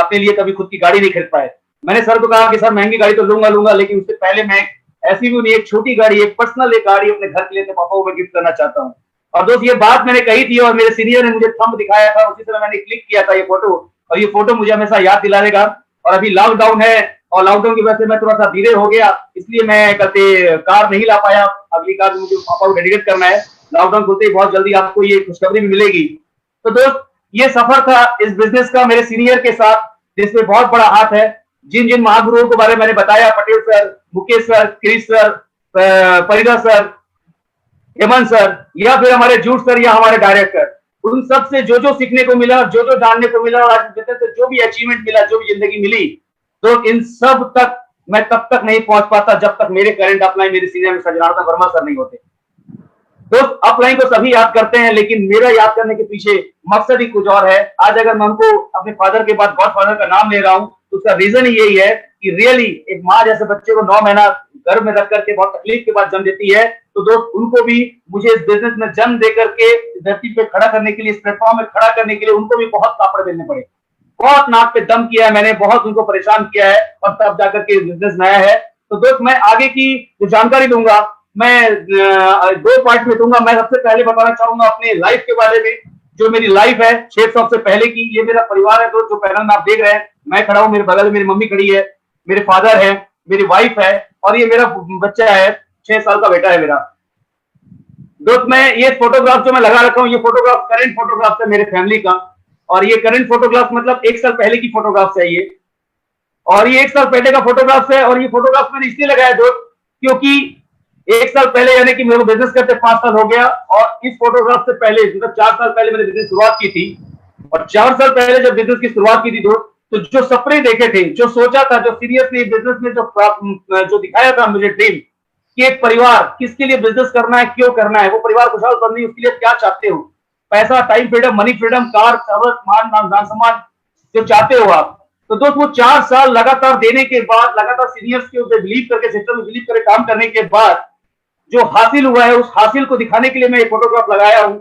अपने लिए कभी खुद की गाड़ी नहीं खरीद पाए। मैंने सर को कहा कि सर महंगी गाड़ी तो लूंगा, लेकिन उससे पहले मैं ऐसी भी नहीं, एक छोटी गाड़ी, एक पर्सनल एक गाड़ी अपने घर के लिए पापा को मैं गिफ्ट करना चाहता हूँ। और दोस्त ये बात मैंने कही थी और मेरे सीनियर ने मुझे थंब दिखाया था, उसी तरह मैंने क्लिक किया था ये फोटो, और ये फोटो मुझे हमेशा याद दिलाएगा। और अभी लॉकडाउन है, और लॉकडाउन की वजह से मैं थोड़ा सा धीरे हो गया, इसलिए मैं कल कार नहीं ला पाया। अगली कार मुझे पापा को डेडिकेट करना है, लॉकडाउन खुलते ही बहुत जल्दी आपको ये खुशखबरी भी मिलेगी। तो दोस्त ये सफर था इस बिजनेस का मेरे सीनियर के साथ, जिसमें बहुत बड़ा हाथ है। जिन जिन महागुरुओं के बारे में मैंने बताया, Patel sir, Mukesh sir, Krish sir, Parida sir, Hemant sir, या फिर हमारे जूट सर, या हमारे डायरेक्टर, उन सब से जो जो सीखने को मिला, जो जो जानने को मिला, और आज बिजनेस से जो भी अचीवमेंट मिला, जो भी जिंदगी मिली, तो इन सब तक मैं तब तक नहीं पहुंच पाता जब तक मेरे करंट अपलाइन मेरे senior mister Janardan Verma sir नहीं होते। दोस्त अपलाइन को सभी याद करते हैं, लेकिन मेरा याद करने के पीछे मकसद ही कुछ और है। आज अगर मैं उनको अपने फादर के बाद गॉड फादर का नाम ले रहा हूं, तो उसका रीजन ही यही है कि रियली एक माँ जैसे बच्चे को 9 महीना घर में रख करके बहुत तकलीफ के बाद जन्म देती है, तो दोस्त उनको भी मुझे इस बिजनेस में जन्म दे करके धरती पे खड़ा करने के लिए, इस प्लेटफॉर्म में खड़ा करने के लिए उनको भी बहुत कापड़ देने पड़े, बहुत नाक पे दम किया है मैंने, बहुत उनको परेशान किया है, और तब जाकर के बिजनेस नया है। तो दोस्त मैं आगे की जो जानकारी दूंगा, मैं 2 पार्ट में दूंगा। मैं सबसे पहले बताना चाहूंगा अपने लाइफ के बारे में, जो मेरी लाइफ है 6 साल से पहले की। ये मेरा परिवार है दोस्त, जो पैनल में आप देख रहे हैं, मैं खड़ा हूं, मेरे बगल में मेरी मम्मी खड़ी है, मेरे फादर है, मेरी वाइफ है, और ये मेरा बच्चा है, 6 साल का बेटा है मेरा। दोस्त मैं ये फोटोग्राफ जो मैं लगा रखा हूँ, ये फोटोग्राफ करंट फोटोग्राफ है मेरे फैमिली का, और ये करंट फोटोग्राफ मतलब 1 साल पहले की फोटोग्राफ है ये, और ये 1 साल पहले का फोटोग्राफ है। और ये फोटोग्राफ मैंने इसलिए लगाया दोस्त क्योंकि 1 साल पहले, यानी कि मेरे को बिजनेस करते 5 साल हो गया, और इस फोटोग्राफ से पहले मतलब 4 साल पहले मैंने बिजनेस शुरुआत की थी, और 4 साल पहले जब बिजनेस की शुरुआत की थी दोस्त, तो जो सपने देखे थे, जो सोचा था, जो सीरियसली बिजनेस में जो दिखाया था मुझे ड्रीम कि एक परिवार किसके लिए बिजनेस करना है, क्यों करना है, वो परिवार खुशहाल बननी है, उसके लिए क्या चाहते हो, पैसा, time freedom, money freedom, car, शहरत, मान सम्मान जो चाहते हो आप। तो दोस्त वो 4 साल लगातार देने के बाद, लगातार सीनियर्स के ऊपर बिलीव करके, सिस्टम में बिलीव करके काम करने के बाद जो हासिल हुआ है, उस हासिल को दिखाने के लिए मैं एक फोटोग्राफ लगाया हूं।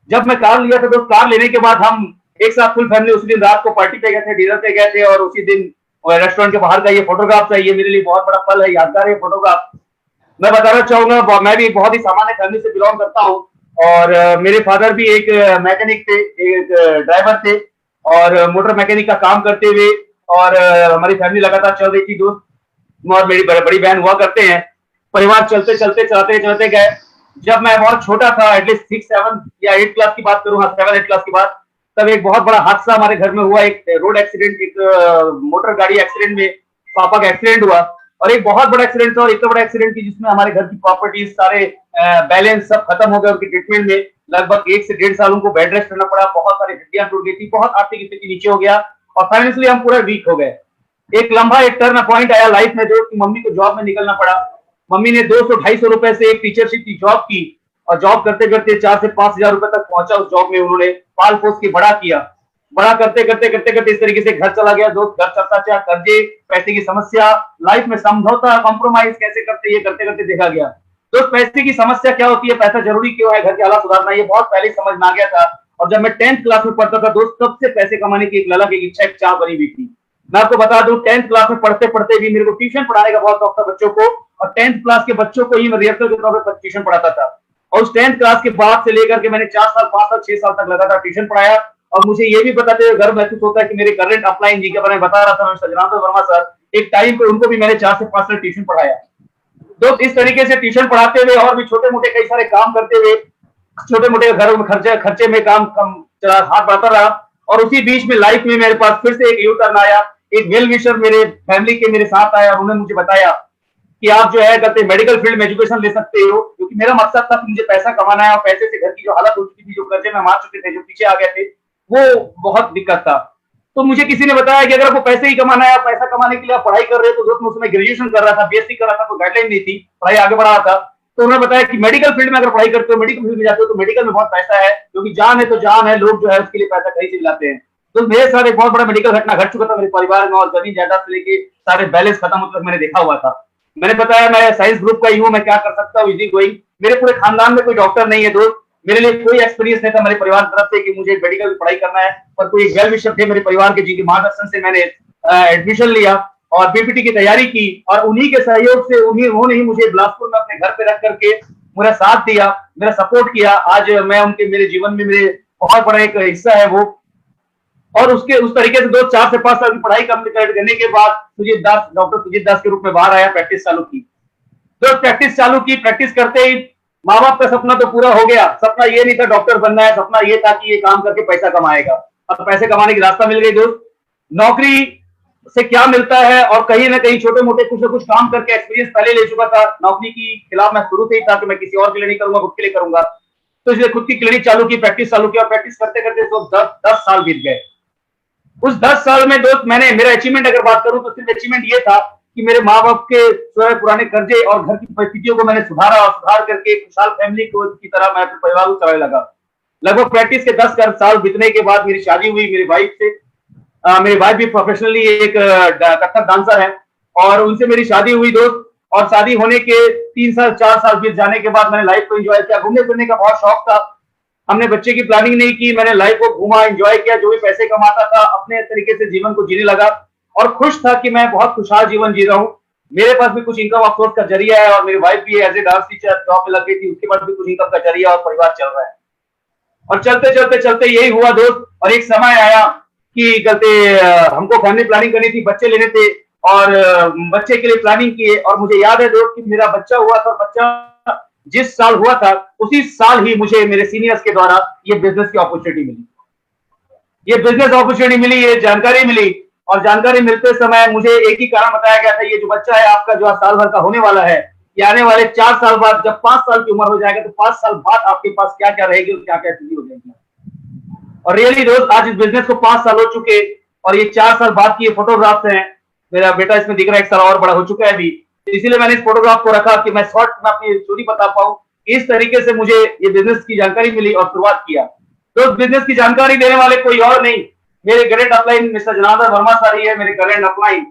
जब मैं कार लिया था दोस्त, कार लेने के बाद हम एक साथ फुल फैमिली उसी दिन रात को पार्टी पे गए थे, डिनर पे गए थे, और उसी दिन रेस्टोरेंट के बाहर का ये फोटोग्राफ है। ये मेरे लिए बहुत बड़ा पल है, यादगार है फोटोग्राफ। मैं बताना चाहूंगा, मैं भी बहुत ही सामान्य फैमिली से बिलोंग करता हूँ, और मेरे फादर भी एक मैकेनिक थे, एक ड्राइवर थे और मोटर मैकेनिक का काम करते हुए, और हमारी फैमिली लगातार चल रही थी दोस्त। और मेरी बड़ी बहन हुआ करते हैं। परिवार चलते चलते चलते चलते गए। जब मैं बहुत छोटा था, एटलीस्ट 6, 7 या 8 क्लास की बात करूँ, 7, 8 क्लास की बात, तब एक बहुत बड़ा हादसा हमारे घर में हुआ। एक रोड एक्सीडेंट, एक मोटर गाड़ी एक्सीडेंट में पापा का एक्सीडेंट हुआ। और एक बहुत बड़ा एक्सीडेंट था, और इतना बड़ा एक्सीडेंट की जिसमें हमारे घर की प्रॉपर्टीज, सारे बैलेंस सब खत्म हो गए उनकी ट्रीटमेंट में। लगभग 1 से 1.5 साल उनको बेड रेस्ट करना पड़ा। बहुत सारी हड्डियां टूट गई थी, बहुत आर्थिक स्थिति नीचे हो गया, और फाइनेंशियली हम पूरा वीक हो गए। एक लंबा एक टर्न पॉइंट आया लाइफ में जो कि मम्मी को जॉब में निकलना पड़ा। मम्मी ने 200-250 रुपए से एक टीचरशिप की जॉब की, और जॉब करते करते 4 से 5 हजार रुपए तक पहुंचा। उस जॉब में उन्होंने पाल पोस के बड़ा किया। बड़ा करते करते करते करते इस तरीके से घर चला गया दोस्त। घर चलता चाहे कर्जे, पैसे की समस्या, लाइफ में समझौता, कॉम्प्रोमाइज कैसे करते, ये करते करते देखा गया। दोस्त पैसे की समस्या क्या होती है, पैसा जरूरी क्यों है, घर के हालात सुधारना, ये बहुत पहले समझ में आ गया था। और जब मैं 10th क्लास में पढ़ता था दोस्त, तब से पैसे कमाने की एक ललक, एक इच्छा, एक चाह बनी हुई थी। मैं आपको बता दूं, 10th क्लास में पढ़ते पढ़ते भी मेरे को ट्यूशन पढ़ाने का बहुत शौक था बच्चों को, और 10th क्लास के बच्चों को ही मैं रिहर्सल के तौर पर ट्यूशन पढ़ाता था। और उस 10th क्लास के बाद से लेकर के मैंने 4 साल, 5 साल, 6 साल तक लगातार ट्यूशन पढ़ाया। और मुझे ये भी बताते हुए गर्व महसूस होता है कि मेरे करंट अपलाइन जी के बारे में बता रहा था सजनानंद वर्मा सर, एक टाइम पे उनको भी मैंने 4 से 5 साल ट्यूशन पढ़ाया। तो इस तरीके से ट्यूशन पढ़ाते हुए और भी छोटे मोटे कई सारे काम करते हुए, छोटे मोटे घरों में खर्चे में काम कम चला, हाथ बढ़ाता रहा। और उसी बीच में लाइफ में मेरे पास फिर से एक यू टर्न आया। एक वेल विशर मेरे फैमिली के मेरे साथ आया, और उन्होंने मुझे बताया कि आप जो है कहते मेडिकल फील्ड में एजुकेशन ले सकते हो। क्योंकि मेरा मकसद था कि मुझे पैसा कमाना है, और पैसे से घर की जो हालत हो चुकी थी, जो कर्जे में मार चुके थे, जो पीछे आ गए थे, वो बहुत दिक्कत था। तो मुझे किसी ने बताया कि अगर आपको पैसे ही कमाना है, पैसा कमाने के लिए आप पढ़ाई कर रहे हो, तो दोस्त मैं उसमें ग्रेजुएशन कर रहा था, बीएससी कर रहा था, कोई गाइडलाइन नहीं थी, पढ़ाई आगे बढ़ा था। तो उन्होंने बताया कि मेडिकल फील्ड में अगर पढ़ाई करते हो, मेडिकल फील्ड में जाते हो, तो मेडिकल में बहुत पैसा है, क्योंकि जान है तो जान है, लोग जो है उसके लिए पैसा कहीं से लाते हैं। तो मेरे साथ एक बहुत बड़ा मेडिकल घटना घट चुका था मेरे परिवार में, और जमीन जायदाद से लेके सारे बैलेंस खत्म होते मैंने देखा हुआ था। मैंने बताया मैं साइंस ग्रुप का ही हूँ, मैं क्या कर सकता हूँ, इजी गोइंग। मेरे पूरे खानदान में कोई डॉक्टर नहीं है दोस्त, मेरे लिए कोई एक्सपीरियंस नहीं था मेरे परिवार की तरफ से कि मुझे मेडिकल की पढ़ाई करना है। पर कोई एक वेल विशर थे मेरे परिवार के, जिनके मार्गदर्शन से मैंने एडमिशन लिया और बीपीटी की तैयारी की, और उन्हीं के सहयोग से उन्होंने ही मुझे बिलासपुर में अपने घर पे रख करके मेरा साथ दिया, मेरा सपोर्ट किया। आज मैं उनके, मेरे जीवन में मेरे बहुत बड़ा एक हिस्सा है वो। और उसके उस तरीके से 4 से 5 साल की पढ़ाई कंप्लीट करने के बाद सुजीत दास, डॉक्टर सुजीत दास के रूप में बाहर आया, प्रैक्टिस चालू की। तो प्रैक्टिस चालू की, प्रैक्टिस करते ही माँ बाप का सपना तो पूरा हो गया। सपना ये नहीं था डॉक्टर बनना है, सपना ये था कि ये काम करके पैसा कमाएगा। अब पैसे कमाने की रास्ता मिल गई दोस्त। नौकरी से क्या मिलता है, और कहीं ना कहीं छोटे मोटे कुछ ना कुछ काम करके एक्सपीरियंस पहले ले चुका था। नौकरी की खिलाफ मैं शुरू से ही था कि मैं किसी और के लिए नहीं करूंगा, खुद के लिए करूंगा। तो इसलिए खुद की क्लिनिक चालू की, प्रैक्टिस चालू की, और प्रैक्टिस करते करते तो 10 साल बीत गए। उस 10 साल में दोस्त मैंने, मेरा अचीवमेंट अगर बात करूं तो सिर्फ अचीवमेंट ये था कि मेरे माँ बाप के पुराने कर्जे और घर की परिस्थितियों को मैंने सुधारा, और सुधार करके एक खुशहाल फैमिली को की तरह मैं अपने परिवार को चलाने लगा। लगभग प्रैक्टिस के 10 साल बीतने के बाद मेरी शादी हुई मेरी वाइफ से। मेरी वाइफ भी प्रोफेशनली एक कथक डांसर है, और उनसे मेरी शादी हुई दोस्त। और शादी होने के 3 साल 4 साल बीत जाने के बाद मैंने लाइफ को एंजॉय किया। घूमने फिरने का बहुत शौक था। हमने बच्चे की प्लानिंग नहीं की, मैंने लाइफ को घूमा, एंजॉय किया, जो भी पैसे कमाता था अपने तरीके से जीवन को जीने लगा, और खुश था कि मैं बहुत खुशहाल जीवन जी रहा हूँ। मेरे पास भी कुछ इनकम ऑफ सोर्स का जरिया है, और मेरी वाइफ भी as a dance teacher job में लग गई थी, उसके पास भी कुछ इनकम का जरिया और परिवार चल रहा है। और चलते चलते चलते यही हुआ दोस्त। और एक समय आया कि कहते हमको फैमिली प्लानिंग करनी थी, बच्चे लेने थे, और बच्चे के लिए प्लानिंग किए। और मुझे याद है दोस्त कि मेरा बच्चा हुआ था, बच्चा जिस साल हुआ था उसी साल ही मुझे मेरे सीनियर्स के द्वारा ये बिजनेस की अपॉर्चुनिटी मिली, ये बिजनेस अपॉर्चुनिटी मिली, ये जानकारी मिली। और जानकारी मिलते समय मुझे एक ही कारण बताया गया था, ये जो बच्चा है आपका, जो साल भर का होने वाला है, ये आने वाले 4 साल बाद जब 5 साल की उम्र हो जाएगा, तो 5 साल बाद आपके पास क्या क्या रहेगी और क्या क्या चीजें हो जाएगी। और रियली दोस्त आज इस बिजनेस को 5 साल हो चुके, और ये 4 साल बाद की ये फोटोग्राफ्स हैं। मेरा बेटा इसमें दिख रहा है, 1 साल और बड़ा हो चुका है अभी। इसीलिए मैंने इस फोटोग्राफ को रखा कि मैं शॉर्ट में अपनी स्टोरी बता पाऊं। इस तरीके से मुझे ये बिजनेस की जानकारी मिली और शुरुआत किया। तो बिजनेस की जानकारी देने वाले कोई और नहीं, मेरे great upline mister Janardan Verma sir ही है, मेरे करेंट अपलाइन।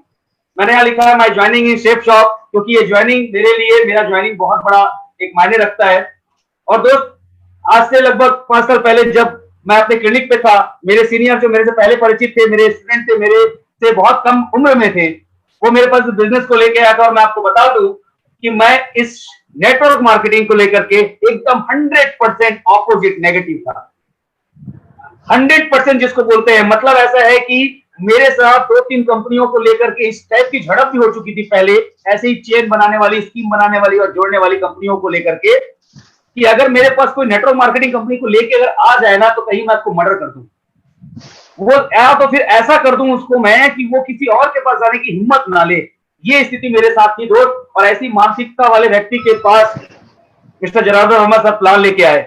मैंने यहाँ लिखा है my joining in shape shop, क्योंकि ये ज्वाइनिंग मेरे लिए, मेरा ज्वाइनिंग बहुत बड़ा एक मायने रखता है। और दोस्त आज से लगभग 5 साल पहले जब मैं अपने क्लिनिक पे था, मेरे सीनियर जो मेरे से पहले परिचित थे, मेरे स्टूडेंट थे, मेरे से बहुत कम उम्र में थे, वो मेरे पास बिजनेस को लेके आया था। और मैं आपको बता दूं कि मैं इस नेटवर्क मार्केटिंग को लेकर के एकदम 100% ऑपोजिट नेगेटिव था। 100% जिसको बोलते हैं, मतलब ऐसा है कि मेरे साथ 2-3 कंपनियों को लेकर के इस टाइप की झड़प भी हो चुकी थी पहले, ऐसे ही चेन बनाने वाली, स्कीम बनाने वाली और जोड़ने वाली कंपनियों को लेकर के, कि अगर मेरे पास कोई नेटवर्क मार्केटिंग कंपनी को लेके अगर आ जाए ना, तो कहीं मैं आपको मर्डर कर दूं, वो या तो फिर ऐसा कर दूं उसको मैं कि वो किसी और के पास जाने की हिम्मत ना ले। ये स्थिति मेरे साथ थी दोस्त, और ऐसी मानसिकता वाले व्यक्ति के पास मिस्टर जनार्दन वर्मा साहब प्लान लेके आए।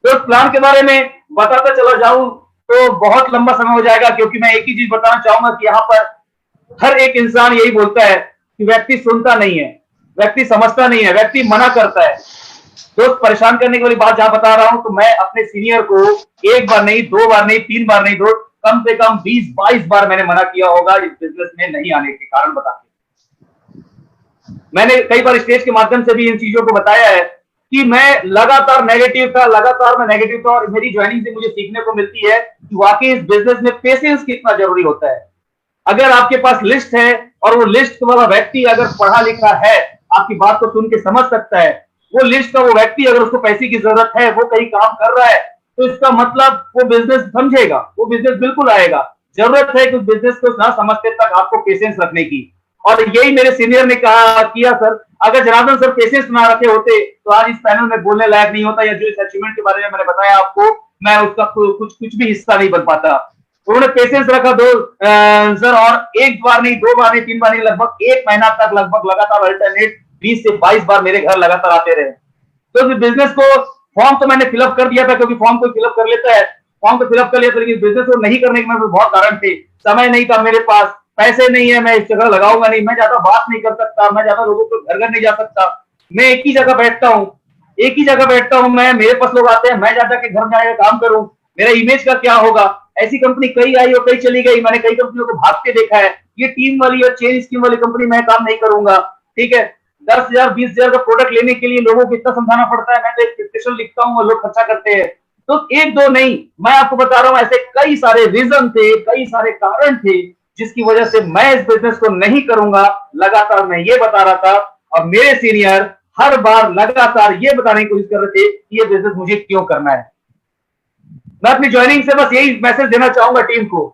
तो उस प्लान के बारे में बताता चला जाऊं तो बहुत लंबा समय हो जाएगा, क्योंकि मैं एक ही चीज बताना चाहूंगा कि यहाँ पर हर एक इंसान यही बोलता है कि व्यक्ति सुनता नहीं है, व्यक्ति समझता नहीं है, व्यक्ति मना करता है। दोस्त, परेशान करने की वाली बात जहां बता रहा हूं, तो मैं अपने सीनियर को 1 बार नहीं, 2 बार नहीं, 3 बार नहीं, दोस्त कम से कम 20-22 बार मैंने मना किया होगा इस बिजनेस में नहीं आने के कारण बता के। मैंने कई बार स्टेज के माध्यम से भी इन चीजों को बताया है कि मैं लगातार नेगेटिव था, और मेरी ज्वाइनिंग से मुझे सीखने को मिलती है कि वाकई इस बिजनेस में पेशेंस कितना जरूरी होता है। अगर आपके पास लिस्ट है और वो लिस्ट वाला व्यक्ति अगर पढ़ा लिखा है, आपकी बात को सुन के समझ सकता है, वो लिस्ट का वो व्यक्ति अगर उसको पैसे की जरूरत है, वो कहीं काम कर रहा है, तो इसका मतलब वो बिजनेस समझेगा, वो बिजनेस बिल्कुल आएगा। जरूरत है कि उस बिजनेस को ना समझते तक आपको पेशेंस रखने की। और यही मेरे सीनियर ने कहा किया सर, अगर जनार्दन सर पेशेंस ना रखे होते तो आज इस पैनल में बोलने लायक नहीं होता, या जो इस अचीवमेंट के बारे में मैंने बताया आपको, मैं उसका कुछ भी हिस्सा नहीं बन पाता। उन्होंने पेशेंस रखा सर, और 1 बार नहीं, 2 बार नहीं, 3 बार नहीं, लगभग 1 महीना तक लगभग लगातार अल्टरनेट 20 से 22 बार मेरे घर लगातार आते रहे। तो इस बिजनेस को फॉर्म तो मैंने फिलअप कर दिया था, क्योंकि फॉर्म को फिलअप कर लेता है, फॉर्म को फिलअप कर लिया था, लेकिन बिजनेस को नहीं करने के मेरे बहुत कारण थे। समय नहीं था मेरे पास, पैसे नहीं है, मैं इस जगह लगाऊंगा नहीं, मैं ज्यादा बात नहीं कर सकता, मैं ज्यादा लोगों को घर घर नहीं जा सकता, मैं एक ही जगह बैठता हूँ, मैं, मेरे पास लोग आते हैं, मैं ज्यादा के घर जाकर काम करूं, मेरा इमेज का क्या होगा। ऐसी कंपनी कई आई और कई चली गई, मैंने कई कंपनियों को भागते देखा है। ये टीम वाली और चेन स्कीम वाली कंपनी मैं काम नहीं करूंगा, ठीक है। 10,000 20,000 का प्रोडक्ट लेने के लिए लोगों को इतना समझाना पड़ता है, मैं तो एक प्रेजेंटेशन लिखता हूँ और लोग खर्चा करते हैं। तो 1-2 नहीं, मैं आपको बता रहा हूँ, ऐसे कई सारे रीजन थे, कई सारे कारण थे जिसकी वजह से मैं इस बिजनेस को नहीं करूंगा। लगातार मैं ये बता रहा था, और मेरे सीनियर हर बार लगातार ये बताने की कोशिश कर रहे थे कि ये बिजनेस मुझे क्यों करना है। मैं अपनी ज्वाइनिंग से बस यही मैसेज देना चाहूंगा टीम को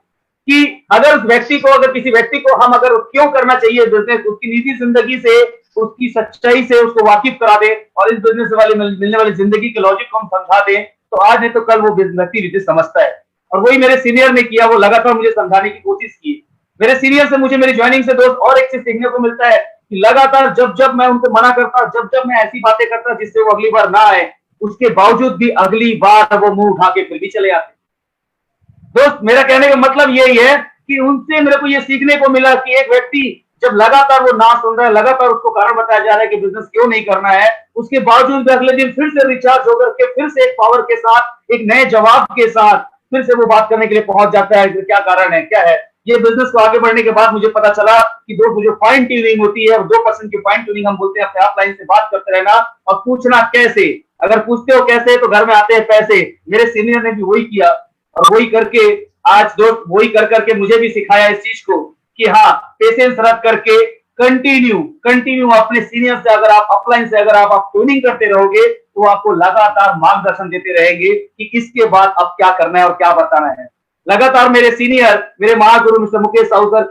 कि अगर किसी व्यक्ति को हम अगर क्यों करना चाहिए बिजनेस, उसकी निजी जिंदगी से, उसकी सच्चाई से उसको वाकिफ करा दे, और इस बिजनेस वाले मिलने वाली जिंदगी के लॉजिक को हम समझा दें, तो आज नहीं तो कल वो व्यक्ति बिजनेस समझता है। और वही मेरे सीनियर ने किया, वो लगातार मुझे समझाने की कोशिश की। मेरे सीनियर से मुझे मेरी ज्वाइनिंग से दोस्त और एक चीज सीखने को मिलता है कि लगातार जब मैं उनको मना करता, जब मैं ऐसी बातें करता जिससे वो अगली बार ना आए, उसके बावजूद भी अगली बार वो मुंह उठा के फिर भी चले आते। दोस्त, मेरा कहने का मतलब यही है कि उनसे मेरे को ये सीखने को मिला कि एक व्यक्ति जब लगातार वो ना सुन रहा है, लगातार उसको कारण बताया जा रहा है कि बिजनेस क्यों नहीं करना है, उसके बावजूद भी अगले दिन फिर से रिचार्ज होकर के, फिर से एक पावर के साथ, एक नए जवाब के साथ फिर से वो बात करने के लिए पहुंच जाता है कि क्या कारण है, क्या है। ये बिजनेस को आगे बढ़ने के बाद मुझे पता चला कि दोस्त, जो फाइन ट्यूनिंग होती है, 2% की फाइन ट्यूनिंग हम बोलते हैं, अपने आप लाइन से बात करते रहना और पूछना कैसे। अगर पूछते हो कैसे तो घर में आते हैं पैसे। मेरे सीनियर ने भी वही किया, और वही करके आज दोस्त, वही कर करके मुझे भी सिखाया इस चीज को कि हाँ, पेशेंस रख करके कंटिन्यू अपने सीनियर से, अगर आप अपलाइन से अगर आप ट्यूनिंग करते रहोगे, तो आपको लगातार मार्गदर्शन देते रहेंगे कि इसके बाद अब क्या करना है और क्या बताना है। लगातार मेरे सीनियर, मेरे महागुरु मिस्टर मुकेश साहू सर,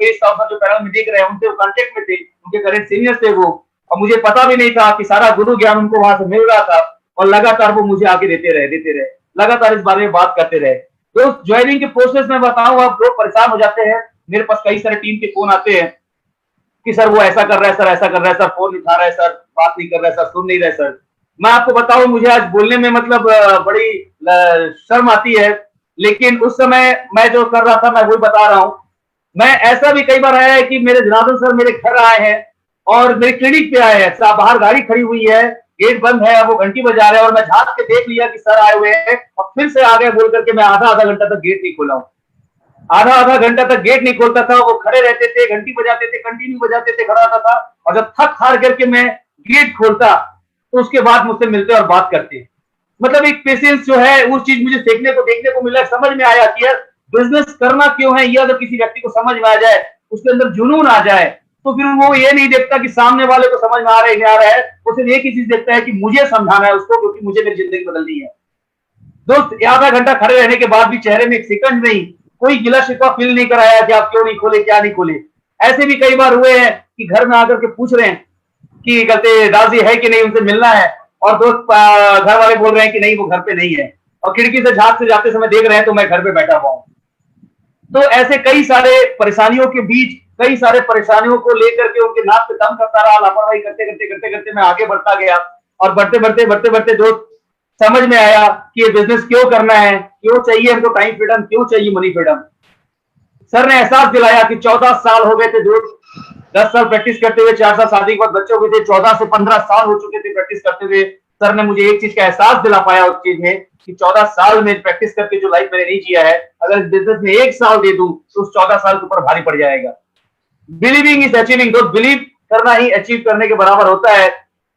जो पैनल में देख रहे हैं, उनसे कॉन्टेक्ट में थे, उनके करेंट सीनियर थे वो, और मुझे पता भी नहीं था कि सारा गुरु ज्ञान उनको वहां से मिल रहा था, और लगातार वो मुझे आगे देते रहे, लगातार इस बारे में बात करते रहे। तो ज्वाइनिंग के प्रोसेस में बताऊं, आप लोग परेशान हो जाते हैं। मेरे पास कई सारे टीम के फोन आते हैं कि सर वो ऐसा कर रहा है, सर ऐसा कर रहा है, सर फोन नहीं उठा रहा है, सर बात नहीं कर रहा है, सर सुन नहीं रहे सर। मैं आपको बताऊं, मुझे आज बोलने में मतलब बड़ी शर्म आती है, लेकिन उस समय मैं जो कर रहा था मैं वही बता रहा हूं। मैं ऐसा भी कई बार आया है कि मेरे जनार्दन सर मेरे घर आए हैं और मेरे क्लिनिक पे आए हैं, बाहर गाड़ी खड़ी हुई है, गेट बंद है, वो घंटी बजा रहे हैं, और मैं झांक के देख लिया कि सर आए हुए हैं, और फिर से आ गए बोल करके मैं आधा घंटा तक गेट नहीं खोला हूं। आधा घंटा तक गेट नहीं खोलता था, वो खड़े रहते थे, घंटी बजाते थे, कंटिन्यू बजाते थे, खड़ा रहता था, और जब थक हार करके मैं गेट खोलता तो उसके बाद मुझसे मिलते और बात करते। मतलब एक पेशेंस जो है, उस चीज मुझे देखने को मिला, समझ में आया कि यार बिजनेस करना क्यों है। ये अगर किसी व्यक्ति को समझ में आ जाए, उसके अंदर जुनून आ जाए, तो फिर वो ये नहीं देखता कि सामने वाले को समझ में आ रहा है नहीं आ रहा है, वो सिर्फ एक ही चीज देखता है कि मुझे समझाना है उसको, क्योंकि मुझे मेरी जिंदगी बदलनी है। दोस्त आधा घंटा खड़े रहने के बाद भी चेहरे में एक सेकंड नहीं कोई गिला शिकवा फील नहीं कराया कि आप क्यों नहीं खोले, क्या नहीं खोले। ऐसे भी कई बार हुए हैं कि घर में आकर के पूछ रहे हैं कि कहते राजी है कि नहीं, उनसे मिलना है, और दोस्त घर वाले बोल रहे हैं कि नहीं वो घर पे नहीं है, और खिड़की से झांक से जाते समय देख रहे हैं तो मैं घर पे बैठा हुआ हूं। तो ऐसे कई सारे परेशानियों के बीच, कई सारे परेशानियों को लेकर के उनके नाक पे दम करता रहा, लापरवाही करते करते करते करते मैं आगे बढ़ता गया, और बढ़ते बढ़ते बढ़ते बढ़ते दोस्त समझ में आया कि ये बिजनेस क्यों करना है, क्यों चाहिए हमको टाइम फ्रीडम, क्यों चाहिए मनी फ्रीडम। सर ने एहसास दिलाया कि 14 साल हो गए थे दोस्त, 10 साल प्रैक्टिस करते हुए, 4 साल शादी के बाद बच्चे हो गए थे, 14 से 15 साल हो चुके थे प्रैक्टिस करते हुए। सर ने मुझे एक चीज का एहसास दिला पाया उस चीज में कि 14 साल में प्रैक्टिस करके जो लाइफ मैंने नहीं जिया है, अगर इस बिजनेस में 1 साल दे दूं तो उस 14 साल के ऊपर भारी पड़ जाएगा। बिलीविंग इज अचीविंग, दोस्त बिलीव करना ही अचीव करने के बराबर होता है।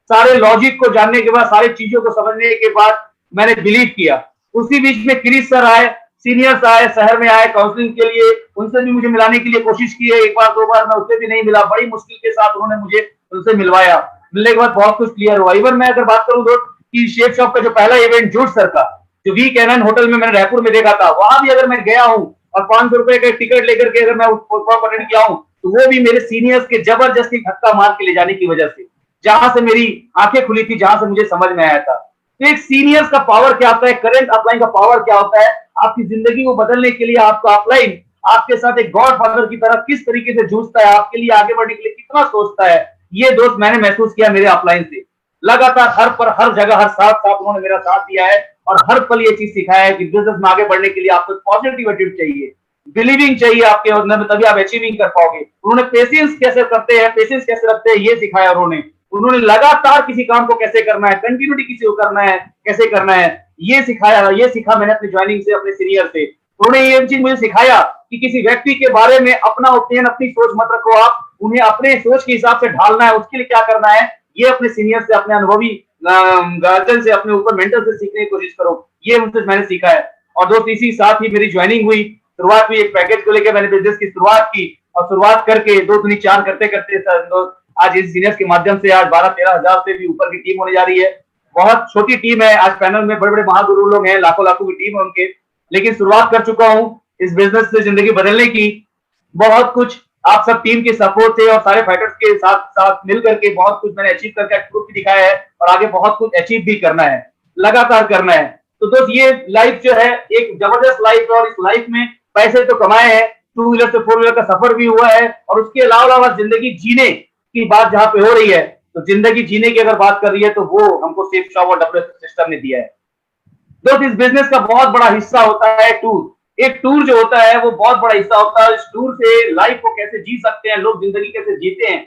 सारे लॉजिक को जानने के बाद, सारी चीजों को समझने के बाद मैंने बिलीव किया। उसी बीच में क्रिस सर आए, सीनियर्स आए, शहर में आए काउंसलिंग के लिए, उनसे भी मुझे मिलाने के लिए कोशिश की है, एक बार दो बार, मैं उससे भी नहीं मिला, बड़ी मुश्किल के साथ उन्होंने मुझे उनसे मिलवाया। मिलने के बाद बहुत कुछ क्लियर हुआ। इवन मैं अगर बात करूं दोस्त कि शेफ शॉप का जो पहला इवेंट जूट सर का, जो वी कैनन होटल में मैंने रायपुर में देखा था, वहां भी अगर मैं गया हूं और 500 रुपए का टिकट लेकर के अगर मैं उसको अटेंड किया हूं, तो वो भी मेरे सीनियर्स के जबरदस्ती धक्का मार के ले जाने की वजह से, जहां से मेरी आंखें खुली थी, जहां से मुझे समझ में आया था। तो एक सीनियर्स का पावर क्या होता है, करंट अपलाइन का पावर क्या होता है, आपकी जिंदगी को बदलने के लिए आपका अपलाइन आपके साथ एक गॉड फादर की तरह किस तरीके से जूझता है, आपके लिए आगे बढ़ने के लिए कितना सोचता है, ये दोस्त मैंने महसूस किया मेरे अपलाइन से। लगातार हर पर, हर जगह, हर साथ साथ उन्होंने मेरा साथ दिया है, और हर पल ये चीज सिखाया है कि बिजनेस में आगे बढ़ने के लिए आपको पॉजिटिव एटीट्यूड चाहिए, बिलीविंग चाहिए आपके अंदर में, तभी आप अचीविंग कर पाओगे। उन्होंने पेशेंस कैसे करते हैं, पेशेंस कैसे रखते हैं, ये सिखाया उन्होंने लगातार किसी काम को कैसे करना है, कंटिन्यूटी किसी को करना है, कैसे करना है, ये सिखाया, ये सीखा मैंने अपनी ज्वाइनिंग से, अपने सीनियर से। उन्होंने ये चीज मुझे सिखाया कि किसी व्यक्ति के बारे में अपना ओपिनियन, अपनी सोच मत रखो, आप उन्हें अपने सोच के हिसाब से ढालना है, उसके लिए क्या करना है, ये अपने सीनियर से, अपने अनुभवी गार्जियन से, अपने ऊपर मेंटर से सीखने की कोशिश करो, ये उनसे मैंने सीखा है। और दोस्त इसी साथ ही मेरी ज्वाइनिंग हुई, शुरुआत हुई, एक पैकेज को लेकर मैंने बिजनेस की शुरुआत की, और शुरुआत करके 2 दूनी 4 करते करते आज इस सीनियर्स के माध्यम से आज 12-13 हजार से भी ऊपर की टीम होने जा रही है। बहुत छोटी टीम है, आज पैनल में बड़े बड़े महागुरु लोग हैं, लाखों लाखों की टीम है उनके, लेकिन शुरुआत कर चुका हूं इस बिजनेस से जिंदगी बदलने की। बहुत कुछ आप सब टीम के सपोर्ट से और सारे फाइटर्स के साथ साथ मिलकर के बहुत कुछ मैंने अचीव करके प्रूफ भी दिखाया है, और आगे बहुत कुछ अचीव भी करना है, लगातार करना है। तो दोस्त ये लाइफ जो है एक जबरदस्त लाइफ है, और इस लाइफ में पैसे तो कमाए हैं, 2 व्हीलर से 4 व्हीलर का सफर भी हुआ है, और उसके अलावा जिंदगी जीने की बात जहां पे हो रही है, तो जिंदगी जीने की अगर बात कर रही है तो वो हमको सेफ शॉप और डब्ल्यूएसएस सिस्टम ने दिया है। दोस्त इस बिजनेस का बहुत बड़ा हिस्सा होता है टूर। एक टूर जो होता है वो बहुत बड़ा हिस्सा होता है। इस टूर से लाइफ को कैसे जी सकते हैं लोग, जिंदगी कैसे जीते हैं,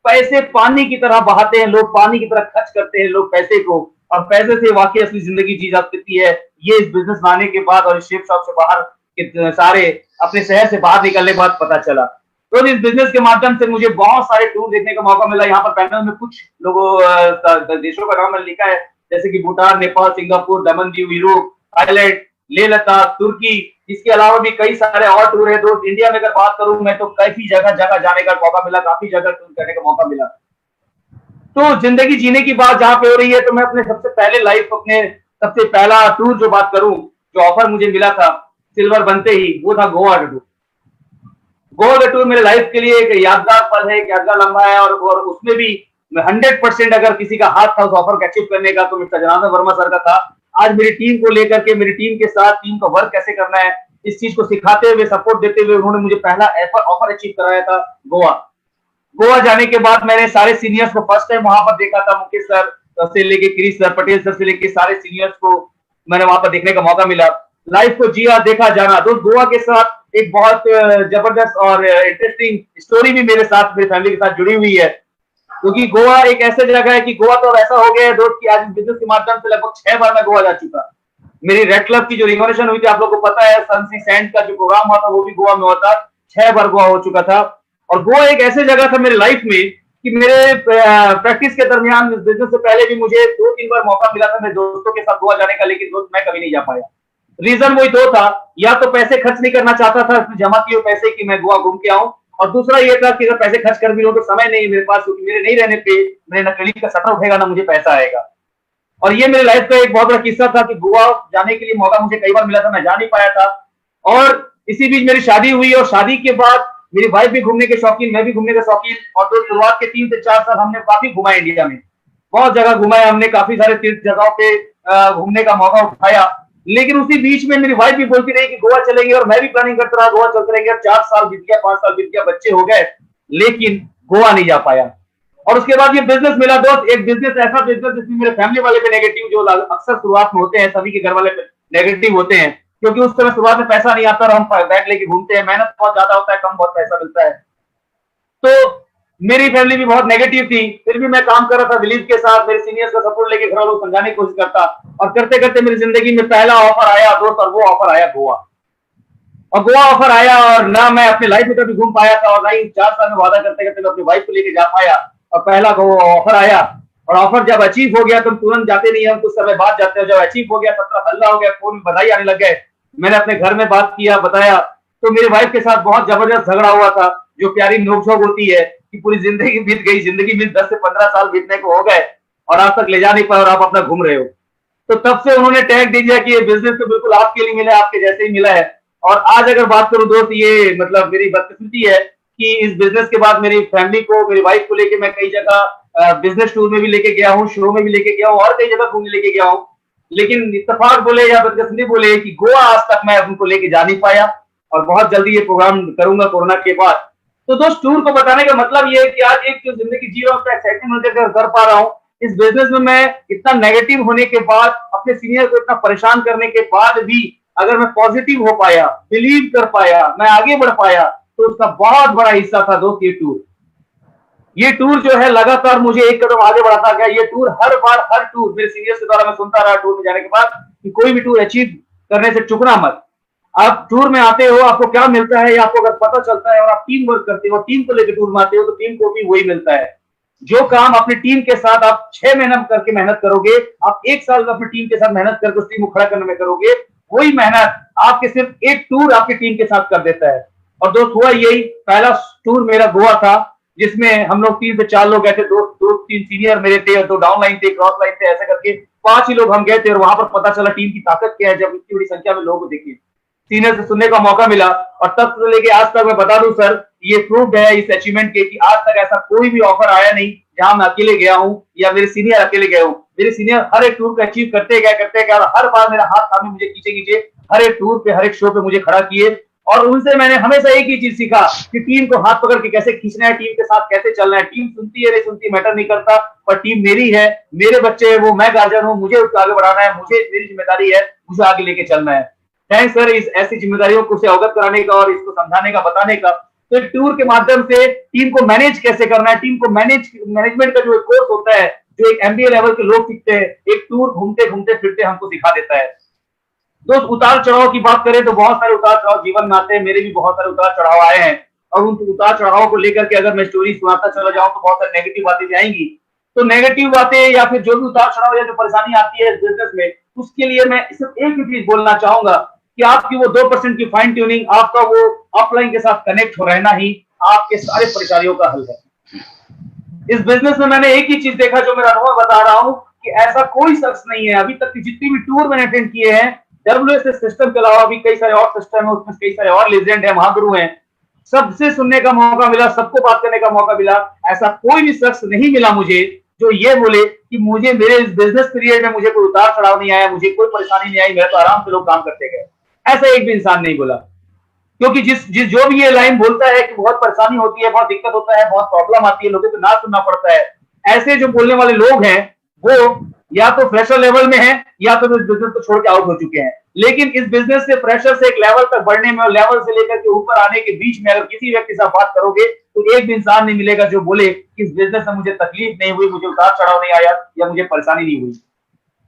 पैसे पानी की तरह बहाते हैं लोग, पानी की तरह खर्च करते हैं लोग पैसे को, और पैसे से वाकई असली जिंदगी जी जा सकती है। ये इस बिजनेस में आने के बाद और इस शेफ शॉप से बाहर के सारे अपने शहर से बाहर निकलने के बाद पता चला। तो इस बिजनेस के माध्यम से मुझे बहुत सारे टूर देखने का मौका मिला। यहाँ पर पैनल में कुछ लोगों देशों का नाम मैंने लिखा है, जैसे कि Bhutan, Nepal, Singapore, दमन-दीव, Europe, Thailand, Leh Ladakh, तुर्की। इसके अलावा भी कई सारे और टूर है दोस्त। इंडिया में अगर बात करूं मैं तो काफी जगह जगह जाने का मौका मिला, काफी जगह टूर करने का मौका मिला। तो जिंदगी जीने की बात जहां पे हो रही है, तो मैं अपने सबसे पहले लाइफ, अपने सबसे पहला टूर जो बात करूं, जो ऑफर मुझे मिला था सिल्वर बनते ही, वो था गोवा का टूर। गोवा का टूर मेरे लाइफ के लिए एक यादगार पल है, एक यादगार लम्हा है, और उसमें भी 100% अगर किसी का हाथ था उस ऑफर को अचीव करने का तो मिस्टर जनार्दन वर्मा सर का था। आज मेरी टीम को लेकर के, मेरी टीम के साथ टीम का वर्क कैसे करना है, इस चीज को सिखाते हुए, सपोर्ट देते हुए उन्होंने मुझे पहला ऑफर अचीव कराया था गोवा। गोवा जाने के बाद मैंने सारे सीनियर्स को फर्स्ट टाइम वहां पर देखा था। मुकेश सर से लेके क्रिस सर, पटेल सर से लेके सारे सीनियर्स को मैंने वहां पर देखने का मौका मिला। लाइफ को जिया, देखा, जाना। तो गोवा के साथ एक बहुत जबरदस्त और इंटरेस्टिंग स्टोरी भी मेरे साथ, मेरी फैमिली के साथ जुड़ी हुई है, क्योंकि गोवा एक ऐसे जगह है कि गोवा तो ऐसा हो गया है दोस्त कि आज बिजनेस के माध्यम से लगभग 6 बार मैं गोवा जा चुका। मेरी रेड क्लब की जो रिनोवेशन हुई थी, आप लोग को पता है, सनसी सैंड का जो प्रोग्राम हुआ था वो भी गोवा में हुआ था। 6 बार गोवा हो चुका था। और गोवा एक ऐसे जगह था मेरी लाइफ में कि मेरे प्रैक्टिस के दरमियान, बिजनेस से पहले भी मुझे 2-3 बार मौका मिला था मेरे दोस्तों के साथ गोवा जाने का, लेकिन दोस्त मैं कभी नहीं जा पाया। रीजन वही 2 था, या तो पैसे खर्च नहीं करना चाहता था, जमा किए पैसे कि मैं गोवा घूम के आऊं, और दूसरा ये था कि अगर पैसे खर्च कर भी लो तो समय नहीं मेरे पास, क्योंकि मेरे नहीं रहने पे मेरे न क्रेडिट का शटर उठेगा ना मुझे पैसा आएगा। और ये मेरे लाइफ का एक बहुत बड़ा किस्सा था कि गोवा जाने के लिए मौका मुझे कई बार मिला था, मैं जा नहीं पाया था। और इसी बीच मेरी शादी हुई और शादी के बाद मेरी वाइफ भी घूमने के शौकीन, मैं भी घूमने का शौकीन, और तो शुरुआत के 3 से 4 साल हमने काफी घुमा इंडिया में, बहुत जगह घुमा है हमने, काफी सारे तीर्थ जगहों पे घूमने का मौका उठाया। लेकिन उसी बीच में मेरी वाइफ भी बोलती रही कि गोवा चलेंगे, और मैं भी प्लानिंग करता रहा गोवा चलते रहेंगे। 4 साल बीत गया, 5 साल बीत गया, बच्चे हो गए, लेकिन गोवा नहीं जा पाया। और उसके बाद ये बिजनेस मिला दोस्त, एक बिजनेस, ऐसा बिजनेस जिसमें मेरे फैमिली वाले पे नेगेटिव, जो अक्सर शुरुआत में होते हैं, सभी के घर वाले पे नेगेटिव होते हैं, क्योंकि उस समय शुरुआत में पैसा नहीं आता और हम बैग लेके घूमते हैं, मेहनत बहुत ज्यादा होता है, कम बहुत पैसा मिलता है। तो मेरी फैमिली भी बहुत नेगेटिव थी, फिर भी मैं काम कर रहा था बिलीव के साथ, मेरे सीनियर्स का सपोर्ट लेके घर वालों को समझाने की कोशिश करता, और करते करते मेरी जिंदगी में पहला ऑफर आया दोस्त, और वो ऑफर आया गोवा। और गोवा ऑफर आया, और ना मैं अपने लाइफ में कभी घूम पाया था, और ना ही 4 साल में वादा करते करते मैं अपनी वाइफ को लेके जा पाया, और पहला गोवा ऑफर आया। और ऑफर जब अचीव हो गया तो हम तुरंत जाते नहीं, हम कुछ समय बाद जाते हैं। जब अचीव हो गया, 17 हल्ला हो गया, फोन में बधाई आने लग गए, मैंने अपने घर में बात किया, बताया, तो मेरी वाइफ के साथ बहुत जबरदस्त झगड़ा हुआ था, जो प्यारी नोकझोंक होती है कि पूरी जिंदगी बीत गई, जिंदगी में 10 से 15 साल बीतने को हो गए और आज तक ले जा नहीं पाए, और आप अपना घूम रहे हो। तो तब से उन्होंने टैग दे दिया कि ये बिजनेस तो बिल्कुल आपके लिए मिला है, आपके जैसे ही मिला है। और आज अगर बात करूं दोस्त, ये मतलब मेरी बदकिस्मती है कि इस बिजनेस के बाद मेरी फैमिली को, मेरी वाइफ को लेके मैं कई जगह बिजनेस टूर में भी लेके गया हूँ, शो में भी लेके गया हूँ, और कई जगह घूमने लेके गया हूँ। लेकिन इत्तेफाक बोले या बदकिस्मती बोले कि गोवा आज तक मैं उनको लेके जा नहीं पाया, और बहुत जल्दी ये प्रोग्राम करूंगा कोरोना के बाद। तो दोस्त, टूर को बताने का मतलब ये है कि आज एक जो जिंदगी जी रहा हूँ, एक्साइटमेंट कर पा रहा हूँ। इस बिजनेस में मैं इतना नेगेटिव होने के बाद, अपने सीनियर को इतना परेशान करने के बाद भी अगर मैं पॉजिटिव हो पाया, बिलीव कर पाया, मैं आगे बढ़ पाया, तो उसका बहुत बड़ा हिस्सा था दोस्त ये टूर। ये टूर जो है लगातार मुझे एक कदम आगे बढ़ाता गया। ये टूर हर बार, हर टूर मेरे सीनियर्स के द्वारा मैं सुनता रहा टूर में जाने के बाद कि कोई भी टूर अचीव करने से चुकना मत। आप टूर में आते हो, आपको क्या मिलता है, आपको अगर पता चलता है और आप टीम वर्क करते हो, टीम को लेकर टूर में आते हो, तो टीम को भी वही मिलता है। जो काम अपनी टीम के साथ आप 6 महीने करके मेहनत करोगे, आप 1 साल में अपनी टीम के साथ मेहनत करके उस टीम को खड़ा करने में करोगे, वही मेहनत आपके सिर्फ एक टूर आपकी टीम के साथ कर देता है। और दोस्त, हुआ यही। पहला टूर मेरा गोवा था, जिसमें हम लोग 3 से 4 लोग गए थे, 2-3 सीनियर मेरे थे, 2 डाउन लाइन थे, क्रॉस लाइन थे, ऐसे करके 5 ही लोग हम गए थे। और वहां पर पता चला टीम की ताकत क्या है, जब इतनी बड़ी संख्या में लोगों को देखिए, सीनियर से सुनने का मौका मिला। और तब से लेके आज तक मैं बता दूं सर, ये प्रूफ है इस अचीवमेंट के कि आज तक ऐसा कोई भी ऑफर आया नहीं जहां मैं अकेले गया हूं या मेरे सीनियर अकेले गए हूं। मेरे सीनियर हर एक टूर को अचीव करते गए, और हर बार मेरा हाथ थामे मुझे खींचे हर एक टूर पे, हर एक शो पे मुझे खड़ा किए। और उनसे मैंने हमेशा एक ही चीज सीखा कि टीम को हाथ पकड़ के कैसे खींचना है, टीम के साथ कैसे चलना है। टीम सुनती है नहीं सुनती मैटर नहीं करता, पर टीम मेरी है, मेरे बच्चे हैं वो, मैं गार्जियन हूं, मुझे उसको आगे बढ़ाना है, मुझे मेरी जिम्मेदारी है, मुझे आगे लेके चलना है। थैंक्स सर इस ऐसी जिम्मेदारियों को से अवगत कराने का और इसको समझाने का, बताने का। तो एक टूर के माध्यम से टीम को मैनेज कैसे करना है, टीम को मैनेजमेंट का जो एक कोर्स होता है, जो एक MBA लेवल के लोग सीखते हैं, एक टूर घूमते घूमते फिरते हमको सिखा देता है। दोस्त, उतार चढ़ाव की बात करें तो बहुत सारे उतार चढ़ाव जीवन में आते हैं, मेरे भी बहुत सारे उतार चढ़ाव आए हैं। और उन उतार चढ़ाव को लेकर के अगर मैं स्टोरी सुनाता चला जाऊं तो बहुत सारी नेगेटिव बातें भी आएंगी। तो नेगेटिव बातें या फिर जो भी उतार चढ़ाव या जो परेशानी आती है बिजनेस में, उसके लिए मैं सिर्फ एक ही चीज बोलना चाहूंगा कि आपकी वो 2% की फाइन ट्यूनिंग, आपका वो ऑफलाइन के साथ कनेक्ट हो रहना ही आपके सारे परेशानियों का हल है। इस बिजनेस में मैंने एक ही चीज देखा, जो मेरा अनुभव बता रहा हूं, कि ऐसा कोई शख्स नहीं है अभी तक की जितनी भी टूर मैंने अटेंड किए हैं, WSS सिस्टम के अलावा भी कई सारे और सिस्टम है, उसमें कई सारे और लेजेंड है, महागुरु हैं, सबसे सुनने का मौका मिला, सबको बात करने का मौका मिला। ऐसा कोई भी शख्स नहीं मिला मुझे जो ये बोले कि मुझे मेरे इस बिजनेस पीरियड में मुझे कोई उतार चढ़ाव नहीं आया, मुझे कोई परेशानी नहीं आई, मेरे तो आराम से लोग काम करते गए। ऐसा एक भी इंसान नहीं बोला। क्योंकि जिस जो भी ये लाइन बोलता है कि बहुत परेशानी होती है, बहुत दिक्कत होता है, बहुत प्रॉब्लम आती है, लोगों को ना सुनना पड़ता है, ऐसे जो बोलने वाले लोग हैं वो या तो फ्रेशर लेवल में है या तो इस बिजनेस को छोड़ के आउट हो चुके हैं। लेकिन इस बिजनेस से फ्रेशर से एक लेवल तक बढ़ने में और लेवल से लेकर के ऊपर आने के बीच में अगर किसी व्यक्ति से बात करोगे तो एक भी इंसान नहीं मिलेगा जो बोले कि इस बिजनेस में मुझे तकलीफ नहीं हुई, मुझे उतार चढ़ाव नहीं आया या मुझे परेशानी नहीं हुई।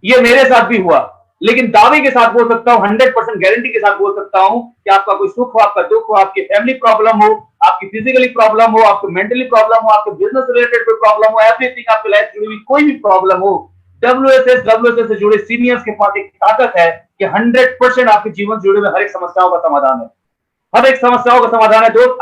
ये मेरे साथ भी हुआ, लेकिन दावे के साथ बोल सकता हूँ, 100% गारंटी के साथ बोल सकता हूँ कि आपका कोई सुख हो, आपका दुख हो, आपकी फैमिली प्रॉब्लम हो, आपकी फिजिकली प्रॉब्लम हो, आपको मेंटली प्रॉब्लम हो, आपके बिजनेस रिलेटेड कोई प्रॉब्लम हो, एवरीथिंग आपकी लाइफ जुड़ी हुई कोई भी प्रॉब्लम हो, WSS से जुड़े सीनियर्स के पास एक ताकत है कि 100% आपके जीवन से जुड़े हुए हर एक समस्याओं का समाधान है। हर एक समस्याओं का समाधान है दोस्त।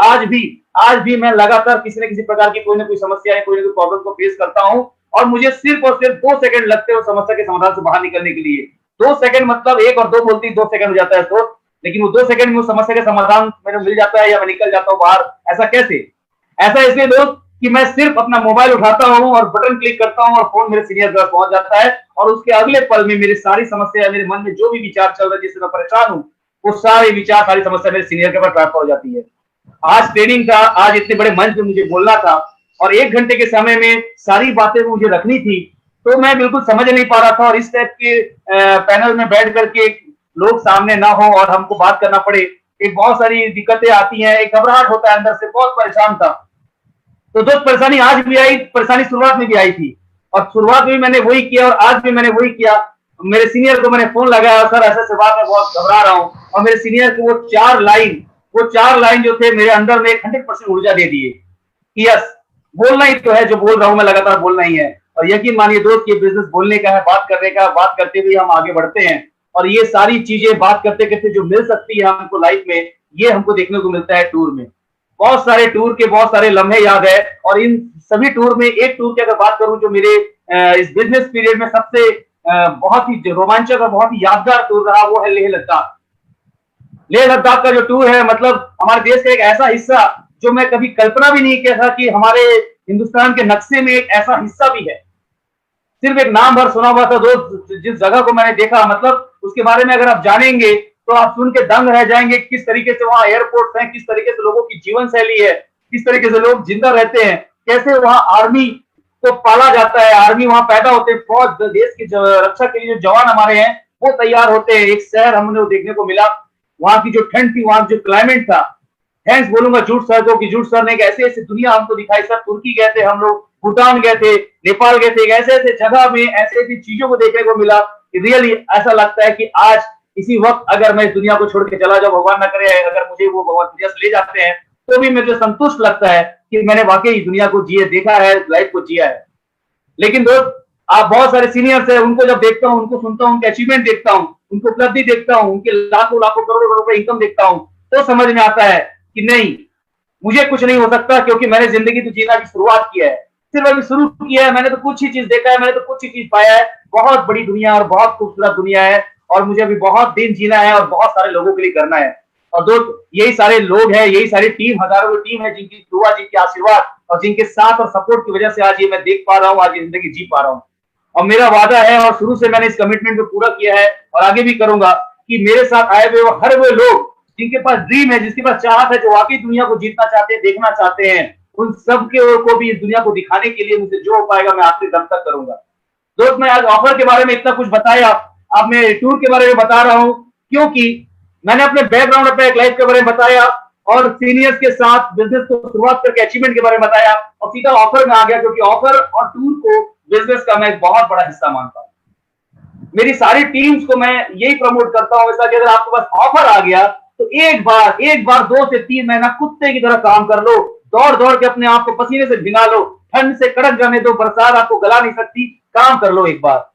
आज भी मैं लगातार किसी न किसी प्रकार की कोई ना कोई समस्या है, कोई ना कोई प्रॉब्लम को फेस करता हूं, और मुझे सिर्फ और सिर्फ 2 सेकंड लगते हैं उस समस्या के समाधान से बाहर निकलने के लिए। 2 सेकंड मतलब 1 और 2 बोलती 2 सेकंड हो जाता है दोस्त, लेकिन वो 2 सेकंड में उस समस्या का समाधान मेरे मिल जाता है या मैं निकल जाता हूँ बाहर। ऐसा कैसे? ऐसा इसलिए दोस्त कि मैं सिर्फ अपना मोबाइल उठाता हूं और बटन क्लिक करता हूं और फोन मेरे सीनियर के पास पहुंच जाता है, और उसके अगले पल में मेरी सारी समस्या, मेरे मन में जो भी विचार चल रहा है जिससे मैं परेशान हूं, वो सारे विचार, सारी समस्या मेरे सीनियर के पास ट्रांसफर हो जाती है। आज ट्रेनिंग था, आज इतने बड़े मंच पे मुझे बोलना था, और 1 घंटे के समय में सारी बातें मुझे रखनी थी, तो मैं बिल्कुल समझ नहीं पा रहा था। और इस टाइप के पैनल में बैठ करके लोग सामने ना हो और हमको बात करना पड़े, एक बहुत सारी दिक्कतें आती हैं, एक घबराहट होता है अंदर से, बहुत परेशान था। तो दोस्त परेशानी आज भी आई, परेशानी शुरुआत में भी आई थी, और शुरुआत में मैंने वही किया और आज भी मैंने वही किया। मेरे सीनियर को मैंने फोन लगाया, सर ऐसे ऐसे बात है, बहुत घबरा रहा हूँ, और मेरे सीनियर को वो चार लाइन जो थे मेरे अंदर में 100% ऊर्जा दे दिए कि यस, बोलना ही तो है, जो बोल रहा हूं मैं लगातार बोलना ही है। और यकीन मानिए दोस्त, ये बिजनेस बोलने का है, बात करने का, बात करते हुए हम आगे बढ़ते हैं, और ये सारी चीजें बात करते करते जो मिल सकती है हमको लाइफ में, ये हमको देखने को मिलता है टूर में। बहुत सारे टूर के बहुत सारे लम्हे याद है, और इन सभी टूर में एक टूर की अगर बात करूं जो मेरे इस बिजनेस पीरियड में सबसे बहुत ही रोमांचक और बहुत ही यादगार टूर रहा, वो है लेह लद्दाख। लेह लद्दाख का जो टूर है, मतलब हमारे देश का एक ऐसा हिस्सा जो मैं कभी कल्पना भी नहीं किया था कि हमारे हिंदुस्तान के नक्शे में एक ऐसा हिस्सा भी है। सिर्फ एक नाम भर सुना हुआ था दोस्त। जिस जगह को मैंने देखा, मतलब उसके बारे में अगर आप जानेंगे तो आप सुन के दंग रह जाएंगे, किस तरीके से वहां एयरपोर्ट है, किस तरीके से लोगों की जीवन शैली है, किस तरीके से लोग जिंदा रहते हैं, कैसे वहां आर्मी को पाला जाता है, आर्मी वहां पैदा होते हैं, फौज, देश की रक्षा के लिए जो जवान हमारे हैं वो तैयार होते हैं। एक शहर हमने देखने को मिला, वहां की जो ठंड थी, वहां जो क्लाइमेट था, थैंक्स बोलूंगा जूट सर को कि जूट सर ने एक ऐसी ऐसी दुनिया हमको दिखाई। सर तुर्की गए थे हम लोग, भूटान गए थे, नेपाल गए थे, ऐसे ऐसे जगह में ऐसी ऐसी चीजों को देखने को मिला कि रियली ऐसा लगता है कि आज इसी वक्त अगर मैं इस दुनिया को छोड़ के चला जाऊं, भगवान ना करे, अगर मुझे वो भगवान दुनिया से ले जाते हैं, तो भी मुझे संतुष्ट लगता है कि मैंने वाकई दुनिया को जिए, देखा है, लाइफ को जिया है। लेकिन दोस्त, आप बहुत सारे सीनियर्स हैं, उनको जब देखता हूँ, उनको सुनता हूँ, उनके अचीवमेंट देखता हूँ, उनको उपलब्धि देखता हूँ, उनके लाखों लाखों करोड़ों रुपए इनकम देखता हूँ, तो समझ में आता है कि नहीं, मुझे कुछ नहीं हो सकता, क्योंकि मैंने जिंदगी तो जीना की शुरुआत किया है, सिर्फ अभी शुरू किया है। मैंने तो कुछ ही चीज देखा है, मैंने तो कुछ ही चीज पाया है। बहुत बड़ी दुनिया और बहुत खूबसूरत दुनिया है, और मुझे अभी बहुत दिन जीना है और बहुत सारे लोगों के लिए करना है। और दोस्त, यही सारे लोग हैं, यही सारी टीम, हजारों की टीम है, जिनकी दुआ, जिनके आशीर्वाद और जिनके साथ और सपोर्ट की वजह से आज ये मैं देख पा रहा हूँ, आज ये जिंदगी जी पा रहा हूँ। और मेरा वादा है, और शुरू से मैंने इस कमिटमेंट को पूरा किया है और आगे भी करूंगा, कि मेरे साथ आए हुए हर वे लोग जिनके पास ड्रीम है, जिसके पास चाहत है, जो वाकई दुनिया को जीतना चाहते हैं, देखना चाहते हैं, उन सब के को भी इस दुनिया को दिखाने के लिए मुझे जो हो पाएगा मैं आखिरी दम तक करूंगा। दोस्त, मैं आज ऑफर के बारे में इतना कुछ बताया, अब मैं टूर के बारे में बता रहा हूं, क्योंकि मैंने अपने बैकग्राउंड, अपने लाइफ के बारे में बताया, और सीनियर्स के साथ बिजनेस को शुरुआत करके अचीवमेंट के बारे में बताया, और सीधा ऑफर में आ गया, क्योंकि ऑफर और टूर को बिजनेस का मैं एक बहुत बड़ा हिस्सा मानता हूं। मेरी सारी टीम्स को मैं यही प्रमोट करता हूं, ऐसा कि अगर आपके पास ऑफर आ गया तो एक बार 2 से 3 महीना कुत्ते की तरह काम कर लो, दौड़ दौड़ के अपने आप को पसीने से भिगा लो, ठंड से कड़क जाने दो, बरसात आपको गला नहीं सकती, काम कर लो। एक बार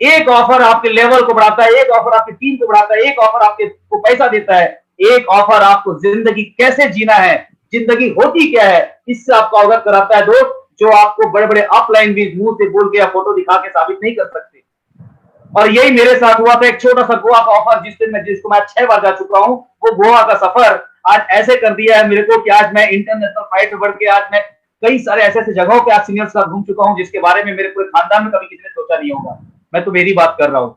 एक ऑफर आपके लेवल को बढ़ाता है, एक ऑफर आपकी टीम को बढ़ाता है, एक ऑफर आपके को पैसा देता है, एक ऑफर आपको जिंदगी कैसे जीना है, जिंदगी होती क्या है, इससे आपको अवगत कराता है दोस्त, जो आपको बड़े बड़े अपलाइन भी मुंह से बोल के या फोटो दिखा के साबित नहीं कर सकते। और यही मेरे साथ हुआ था। एक छोटा सा गोवा का ऑफर जिसको मैं 6 बार जा चुका हूं, वो गोवा का सफर आज ऐसे कर दिया है मेरे को कि आज मैं इंटरनेशनल फ्लाइट में बढ़ के आज मैं कई सारे ऐसे ऐसे जगहों पे आज सीनियर्स के साथ घूम चुका हूं, जिसके बारे में मेरे पूरे खानदान में कभी किसी ने सोचा नहीं होगा। मैं तो मेरी बात कर रहा हूँ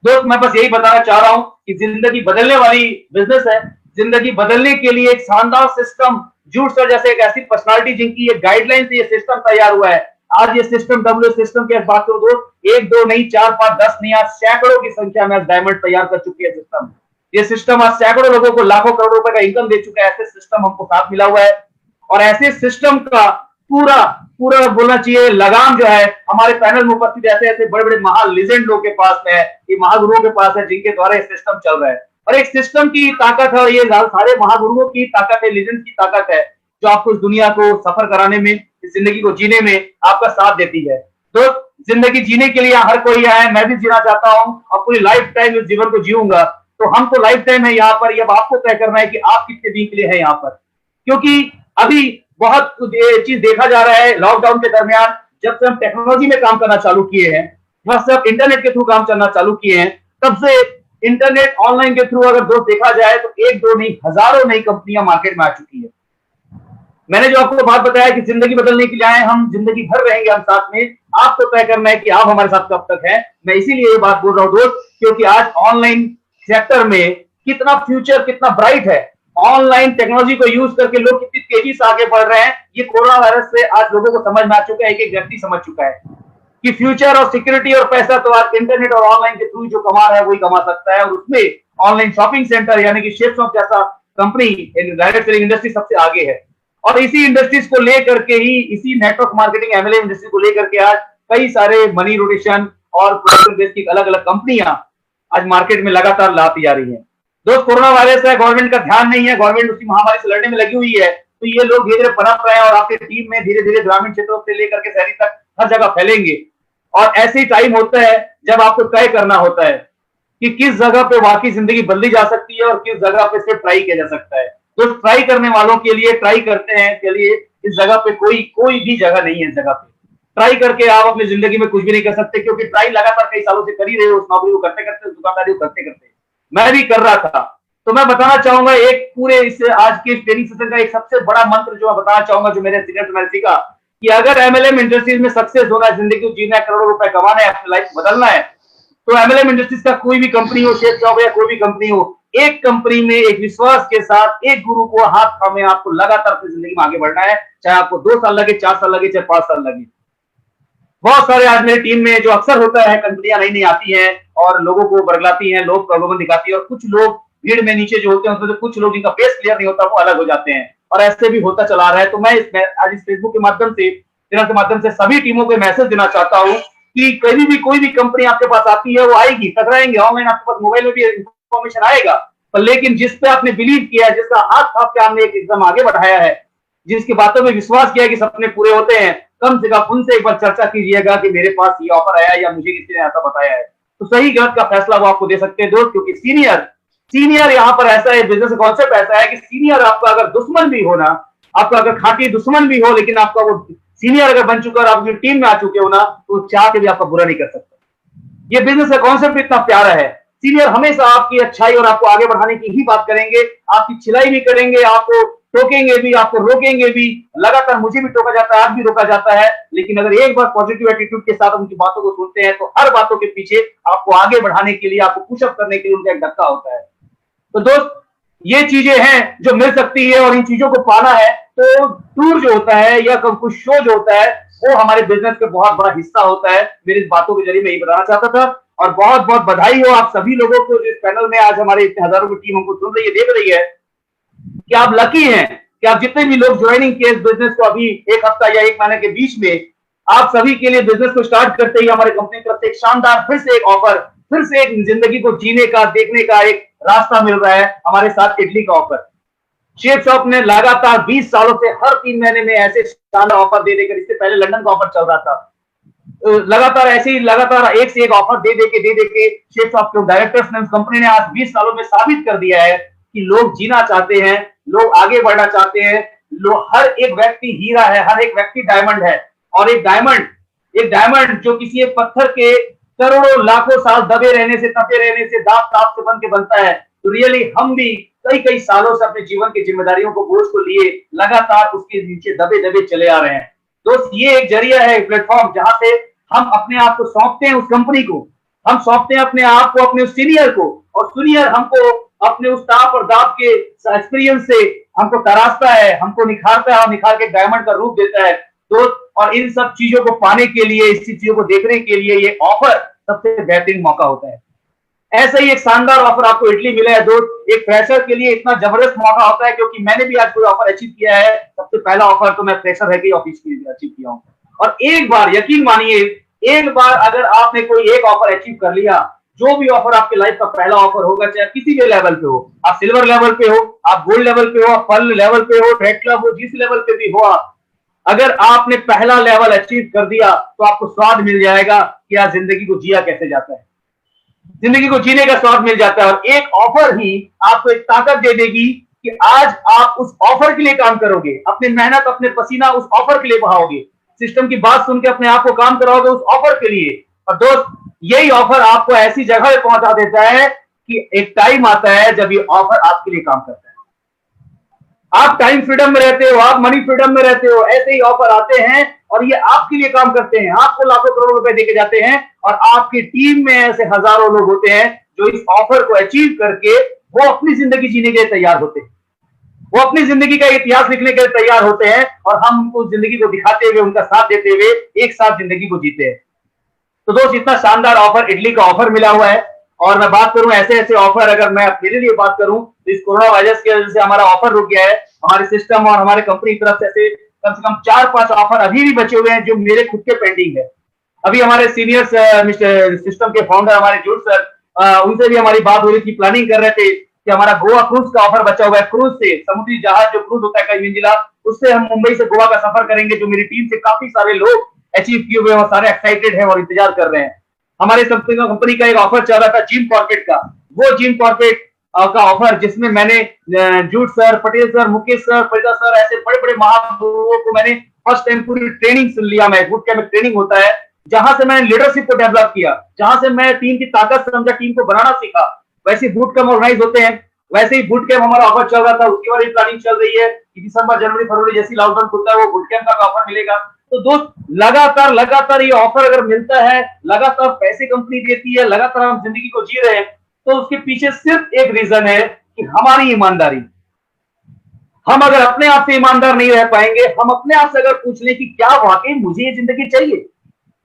दोस्त। मैं बस यही बताना चाह रहा हूँ कि जिंदगी बदलने वाली बिजनेस है। जिंदगी बदलने के लिए एक शानदार सिस्टम, जूट सर जैसे एक ऐसी पर्सनालिटी जिनकी ये गाइडलाइन से ये सिस्टम तैयार हुआ है। आज ये सिस्टम, डब्ल्यू सिस्टम की बात करो दोस्त, 1 2 नहीं, 4 5 10 नहीं, आज सैकड़ों की संख्या में डायमंड तैयार कर चुकी है सिस्टम। ये सिस्टम आज सैकड़ों लोगों को लाखों करोड़ों रुपए का इनकम दे चुका है। ऐसे सिस्टम हमको साथ मिला हुआ है, और ऐसे सिस्टम का पूरा पूरा बोलना चाहिए लगाम जो है हमारे पैनल में उपस्थित ऐसे ऐसे बड़े बड़े महान लीजेंड लोगों के पास है, ये महागुरुओं के पास है, जिनके द्वारा ये सिस्टम चल रहा है। और एक सिस्टम की ताकत है, ये सारे महागुरुओं की ताकत है, लीजेंड की ताकत है, जो आपको इस दुनिया को सफर कराने में, इस जिंदगी को जीने में आपका साथ देती है। तो जिंदगी जीने के लिए हर कोई आया है, मैं भी जीना चाहता हूँ और पूरी लाइफ टाइम इस जीवन को जीऊंगा। तो हम तो लाइफ टाइम है यहाँ पर, ये अब आपको तय करना है कि आप कितने दिन के लिए है यहाँ पर। क्योंकि अभी बहुत चीज देखा जा रहा है, लॉकडाउन के दरमियान जब से हम टेक्नोलॉजी में काम करना चालू किए हैं, वह सब इंटरनेट के थ्रू काम करना चालू किए हैं, तब से इंटरनेट ऑनलाइन के थ्रू अगर दोस्त देखा जाए तो एक दो नहीं हजारों नई कंपनियां मार्केट में आ चुकी है। मैंने जो आपको बात बताया कि जिंदगी बदलने के लिए आए, हम जिंदगी भर रहेंगे हम साथ में, आपको तय करना है कि आप हमारे साथ कब तक हैं। मैं इसीलिए ये बात बोल रहा हूं दोस्त, क्योंकि आज ऑनलाइन सेक्टर में कितना फ्यूचर कितना ब्राइट है, ऑनलाइन टेक्नोलॉजी को यूज करके लोग कितनी तेजी से आगे बढ़ रहे हैं, ये कोरोना वायरस से आज लोगों को समझ में आ चुका है, एक एक व्यक्ति समझ चुका है कि फ्यूचर और सिक्योरिटी और पैसा तो आज इंटरनेट और ऑनलाइन के थ्रू जो कमा रहा है वही कमा सकता है। और उसमें ऑनलाइन शॉपिंग सेंटर यानी कि शेपशॉप जैसा कंपनी डायरेक्ट सेलिंग इंडस्ट्री सबसे आगे है। और इसी इंडस्ट्रीज को लेकर के ही, इसी नेटवर्क मार्केटिंग एमएलएम इंडस्ट्री को लेकर के आज कई सारे मनी रोटेशन और प्रोडक्ट बेस की अलग अलग कंपनियां आज मार्केट में लगातार लाती जा रही हैं। दोस्त, कोरोना वायरस है, गवर्नमेंट का ध्यान नहीं है, गवर्नमेंट उसी महामारी से लड़ने में लगी हुई है, तो ये लोग धीरे धीरे पनप रहे हैं और आपकी टीम में धीरे धीरे ग्रामीण क्षेत्रों से लेकर के शहरी तक हर जगह फैलेंगे। और ऐसे ही टाइम होता है जब आपको तय करना होता है कि किस जगह पे वाकई जिंदगी बदली जा सकती है और किस जगह पे सिर्फ ट्राई किया जा सकता है। तो ट्राई करने वालों के लिए, ट्राई करते हैं के लिए इस जगह पे कोई भी जगह नहीं है। इस जगह पे ट्राई करके आप अपनी जिंदगी में कुछ भी नहीं कर सकते, क्योंकि ट्राई लगातार कई सालों से कर ही रहे हो, उस नौकरी को करते करते, दुकानदारी को करते करते। मैं भी कर रहा था। तो मैं बताना चाहूंगा एक पूरे इस आज के ट्रेनिंग सेशन का एक सबसे बड़ा मंत्र जो मैं बताना चाहूंगा, जो मेरे सीनियर से मैंने सीखा कि अगर एमएलएम इंडस्ट्रीज में सक्सेस होना है, जिंदगी को जीना है, करोड़ों रुपए कमाना है, अपनी लाइफ बदलना है, तो एमएलएम इंडस्ट्रीज का कोई भी कंपनी हो, शेप जॉब या कोई भी कंपनी हो, एक कंपनी में एक विश्वास के साथ एक गुरु को हाथ थामे आपको लगातार अपनी जिंदगी में आगे बढ़ना है, चाहे आपको 2 साल लगे, 4 साल लगे, चाहे 5 साल लगे। बहुत सारे आज मेरी टीम में जो अक्सर होता है, कंपनियां नई नई आती हैं और लोगों को बरगलाती हैं, लोग प्रलोभन दिखाती है, और कुछ लोग भीड़ में नीचे जो होते हैं उसमें कुछ लोग जिनका फेस क्लियर नहीं होता वो अलग हो जाते हैं, और ऐसे भी होता चला रहा है। तो मैं आज इस फेसबुक के माध्यम से, के माध्यम से सभी टीमों को मैसेज देना चाहता हूं कि कभी भी कोई भी कंपनी आपके पास आती है, वो आएगी, टकराएंगे, ऑनलाइन आपके पास मोबाइल में भी इंफॉर्मेशन आएगा, पर लेकिन जिस पे आपने बिलीव किया है, जिसका हाथ थाप के आपने एक एकदम आगे बढ़ाया है, जिसकी बातों में विश्वास किया कि सपने पूरे होते हैं, कम से कम उनसे एक बार चर्चा कीजिएगा कि मेरे पास ये ऑफर आया या मुझे किसी ने ऐसा बताया है, तो सही गलत का फैसला वो आपको दे सकते हैं दोस्त। क्योंकि सीनियर यहाँ पर ऐसा है, बिजनेस कॉन्सेप्ट ऐसा है कि सीनियर आपका अगर दुश्मन भी हो ना, आपका अगर खाटी दुश्मन भी हो, लेकिन आपका वो सीनियर अगर बन चुका और आप अपनी टीम में आ चुके हो ना, तो चाह के भी आपका बुरा नहीं कर सकता। ये बिजनेस का कॉन्सेप्ट इतना प्यारा है। सीनियर हमेशा आपकी अच्छाई और आपको आगे बढ़ाने की ही बात करेंगे, आपकी छिलाई भी करेंगे, आपको टोकेंगे भी, आपको रोकेंगे भी। लगातार मुझे भी टोका जाता है, आज भी रोका जाता है, लेकिन अगर एक बार पॉजिटिव एटीट्यूड के साथ उनकी बातों को सुनते हैं तो हर बातों के पीछे आपको आगे बढ़ाने के लिए, आपको पुशअप करने के लिए उनका एक धक्का होता है। तो दोस्त, ये चीजें हैं जो मिल सकती है, और इन चीजों को पाना है तो टूर जो होता है या कुछ शो जो होता है वो हमारे बिजनेस का बहुत बड़ा हिस्सा होता है। मेरी इस बातों के जरिए मैं यही बताना चाहता था, और बहुत बहुत बधाई हो आप सभी लोगों को जो इस पैनल में आज हमारे इतने हजारों की टीम हमको सुन रही है, देख रही है, कि आप लकी हैं कि आप जितने भी लोग ज्वाइनिंग किए इस बिजनेस को अभी 1 हफ्ता या 1 महीने के बीच में, आप सभी के लिए बिजनेस को स्टार्ट करते ही हमारे कंपनी की तरफ से एक शानदार फिर से एक ऑफर, फिर से एक जिंदगी को जीने का, देखने का एक रास्ता मिल रहा है। हमारे साथ इटली का ऑफर, शेपशॉप ने लगातार 20 सालों से हर 3 महीने में ऐसे शानदार ऑफर दे देकर, इससे पहले लंदन का ऑफर चल रहा था, लगातार ऐसे ही लगातार एक से एक ऑफर दे देके शेपशॉप के डायरेक्टर्स ने, उस कंपनी ने आज 20 सालों में साबित कर दिया है कि लोग जीना चाहते हैं, लोग आगे बढ़ना चाहते हैं, लोग, हर एक व्यक्ति हीरा है, हर एक व्यक्ति डायमंड है। और एक डायमंड जो किसी एक पत्थर के करोड़ों लाखों साल दबे रहने से, तपे रहने से, दांत ताप से बन के बनता है। तो रियली हम भी कई सालों से अपने जीवन की जिम्मेदारियों को, बोझ को लिए लगातार उसके नीचे दबे दबे चले आ रहे हैं। दोस्त, ये एक जरिया है, प्लेटफॉर्म, जहां से हम अपने आप को सौंपते हैं उस कंपनी को, हम सौंपते हैं अपने आप को अपने उस सीनियर को, और सीनियर हमको अपने उस ताप और दाप के एक्सपीरियंस से हमको तराशता है, हमको निखारता है, और निखार के डायमंड का रूप देता है दोस्त। और इन सब चीजों को पाने के लिए, इस चीजों को देखने के लिए ये ऑफर सबसे बेहतरीन मौका होता है। ऐसा ही एक शानदार ऑफर आपको इटली मिला है दोस्त। एक फ्रेशर के लिए इतना जबरदस्त मौका होता है, क्योंकि मैंने भी आज कोई ऑफर अचीव किया है, सबसे पहला ऑफर तो मैं फ्रेशर है कि ऑफिस के लिए अचीव किया हूं। और एक बार यकीन मानिए, एक बार अगर आपने कोई एक ऑफर अचीव कर लिया, जो भी ऑफर आपके लाइफ का पहला ऑफर होगा, चाहे किसी भी लेवल पे हो, आप सिल्वर लेवल पे हो, आप गोल्ड लेवल पे हो, आप पर्ल लेवल पे हो, रेड क्लब हो, जिस लेवल पे भी हो, अगर आपने पहला लेवल अचीव कर दिया तो आपको स्वाद मिल जाएगा कि आज जिंदगी को जिया कैसे जाता है। जिंदगी को जीने का स्वाद मिल जाता है। और एक ऑफर ही आपको एक ताकत दे देगी कि आज आप उस ऑफर के लिए काम करोगे, अपनी मेहनत अपने पसीना उस ऑफर के लिए बहाओगे, सिस्टम की बात सुन के अपने आप को काम कराओगे उस ऑफर के लिए। और दोस्त, यही ऑफर आपको ऐसी जगह पे पहुंचा देता है कि एक टाइम आता है जब ये ऑफर आपके लिए काम करता है। आप टाइम फ्रीडम में रहते हो, आप मनी फ्रीडम में रहते हो, ऐसे ही ऑफर आते हैं और ये आपके लिए काम करते हैं, आपको लाखों करोड़ों रुपए देके जाते हैं। और आपकी टीम में ऐसे हजारों लोग होते हैं जो इस ऑफर को अचीव करके वो अपनी जिंदगी जीने के लिए तैयार होते हैं, वो अपनी जिंदगी का इतिहास लिखने के लिए तैयार होते हैं और हम उनको जिंदगी को दिखाते हुए, उनका साथ देते हुए एक साथ जिंदगी को जीते हैं। तो दोस्त, इतना शानदार ऑफर, इडली का ऑफर मिला हुआ है। और मैं बात करूं ऐसे ऐसे ऑफर, अगर मैं मेरे लिए बात करूं तो इस कोरोना वायरस की वजह से हमारा ऑफर रुक गया है। हमारे सिस्टम और हमारे कंपनी की तरफ से ऐसे कम से कम 4-5 ऑफर अभी भी बचे हुए हैं जो मेरे खुद के पेंडिंग है। अभी हमारे सीनियर्स सिस्टम के फाउंडर हमारे जूड सर, उनसे भी हमारी बात हो रही थी, प्लानिंग कर रहे थे कि हमारा गोवा क्रूज का ऑफर बचा हुआ है। क्रूज से, समुद्री जहाज जो क्रूज होता है कई मंजिला, उससे हम मुंबई से गोवा का सफर करेंगे, जो मेरी टीम से काफी सारे लोग अचीव किए हुए हैं और सारे एक्साइटेड हैं और इंतजार कर रहे हैं। हमारे कंपनी का एक ऑफर चल रहा था जिम कॉर्पोरेट का, वो जिम कॉर्पोरेट का ऑफर जिसमें मैंने Jude sir, Patel sir, Mukesh sir, Farida sir, ऐसे बड़े बड़े महागुरुओं को मैंने फर्स्ट टाइम पूरी ट्रेनिंग सुन लिया। मैं बूट कैंप में ट्रेनिंग होता है जहां से मैंने लीडरशिप को डेवलप किया, जहां से मैं टीम की ताकत समझा, टीम को बनाना सीखा। वैसे बूट कैंप ऑर्गेनाइज होते हैं, वैसे ही बूट कैंप हमारा ऑफर चल रहा था, उसकी वाली प्लानिंग चल रही है कि दिसंबर, जनवरी, फरवरी जैसी लॉकडाउन खुलता है वो बूट कैंप का ऑफर मिलेगा। तो दोस्त, लगातार लगातार ये ऑफर अगर मिलता है, लगातार पैसे कंपनी देती है, लगातार हम जिंदगी को जी रहे हैं, तो उसके पीछे सिर्फ एक रीजन है कि हमारी ईमानदारी। हम अगर अपने आप से ईमानदार नहीं रह पाएंगे, हम अपने आप से अगर पूछ लें कि क्या वाकई मुझे ये जिंदगी चाहिए,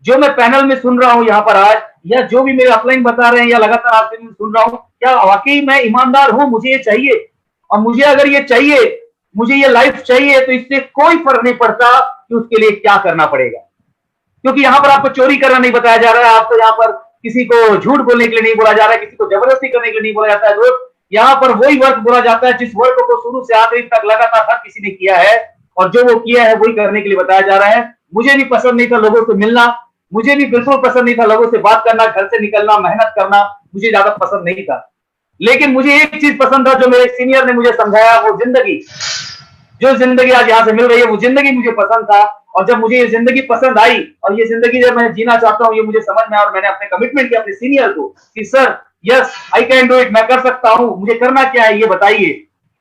जो मैं पैनल में सुन रहा हूं यहाँ पर आज, या जो भी मेरे अपलाइन बता रहे हैं या लगातार आपसे सुन रहा हूं, क्या वाकई मैं ईमानदार हूं, मुझे ये चाहिए। और मुझे अगर ये चाहिए, मुझे ये लाइफ चाहिए, तो इससे कोई फर्क नहीं पड़ता कि उसके लिए क्या करना पड़ेगा। क्योंकि यहाँ पर आपको चोरी करना नहीं बताया जा रहा है, आपको यहाँ पर किसी को झूठ बोलने के लिए नहीं बोला जा रहा है, किसी को जबरदस्ती करने के लिए नहीं बोला जाता है। दोस्त, यहाँ पर वही वर्क बोला जाता है जिस वर्क को शुरू से आखिरी तक लगातार हर किसी ने किया है, और जो वो किया है वही करने के लिए बताया जा रहा है। मुझे भी पसंद नहीं था लोगों से मिलना, मुझे भी बिल्कुल पसंद नहीं था लोगों से बात करना, घर से निकलना, मेहनत करना मुझे ज्यादा पसंद नहीं था। लेकिन मुझे एक चीज पसंद था जो मेरे सीनियर ने मुझे समझाया, वो जिंदगी, जो जिंदगी आज यहाँ से मिल रही है वो जिंदगी मुझे पसंद था। और जब मुझे ये जिंदगी पसंद आई और ये जिंदगी जब मैं जीना चाहता हूँ, ये मुझे समझ में आया, और मैंने अपने कमिटमेंट किया अपने सीनियर को कि sir, yes I can do it, मैं कर सकता हूँ, मुझे करना क्या है ये बताइए।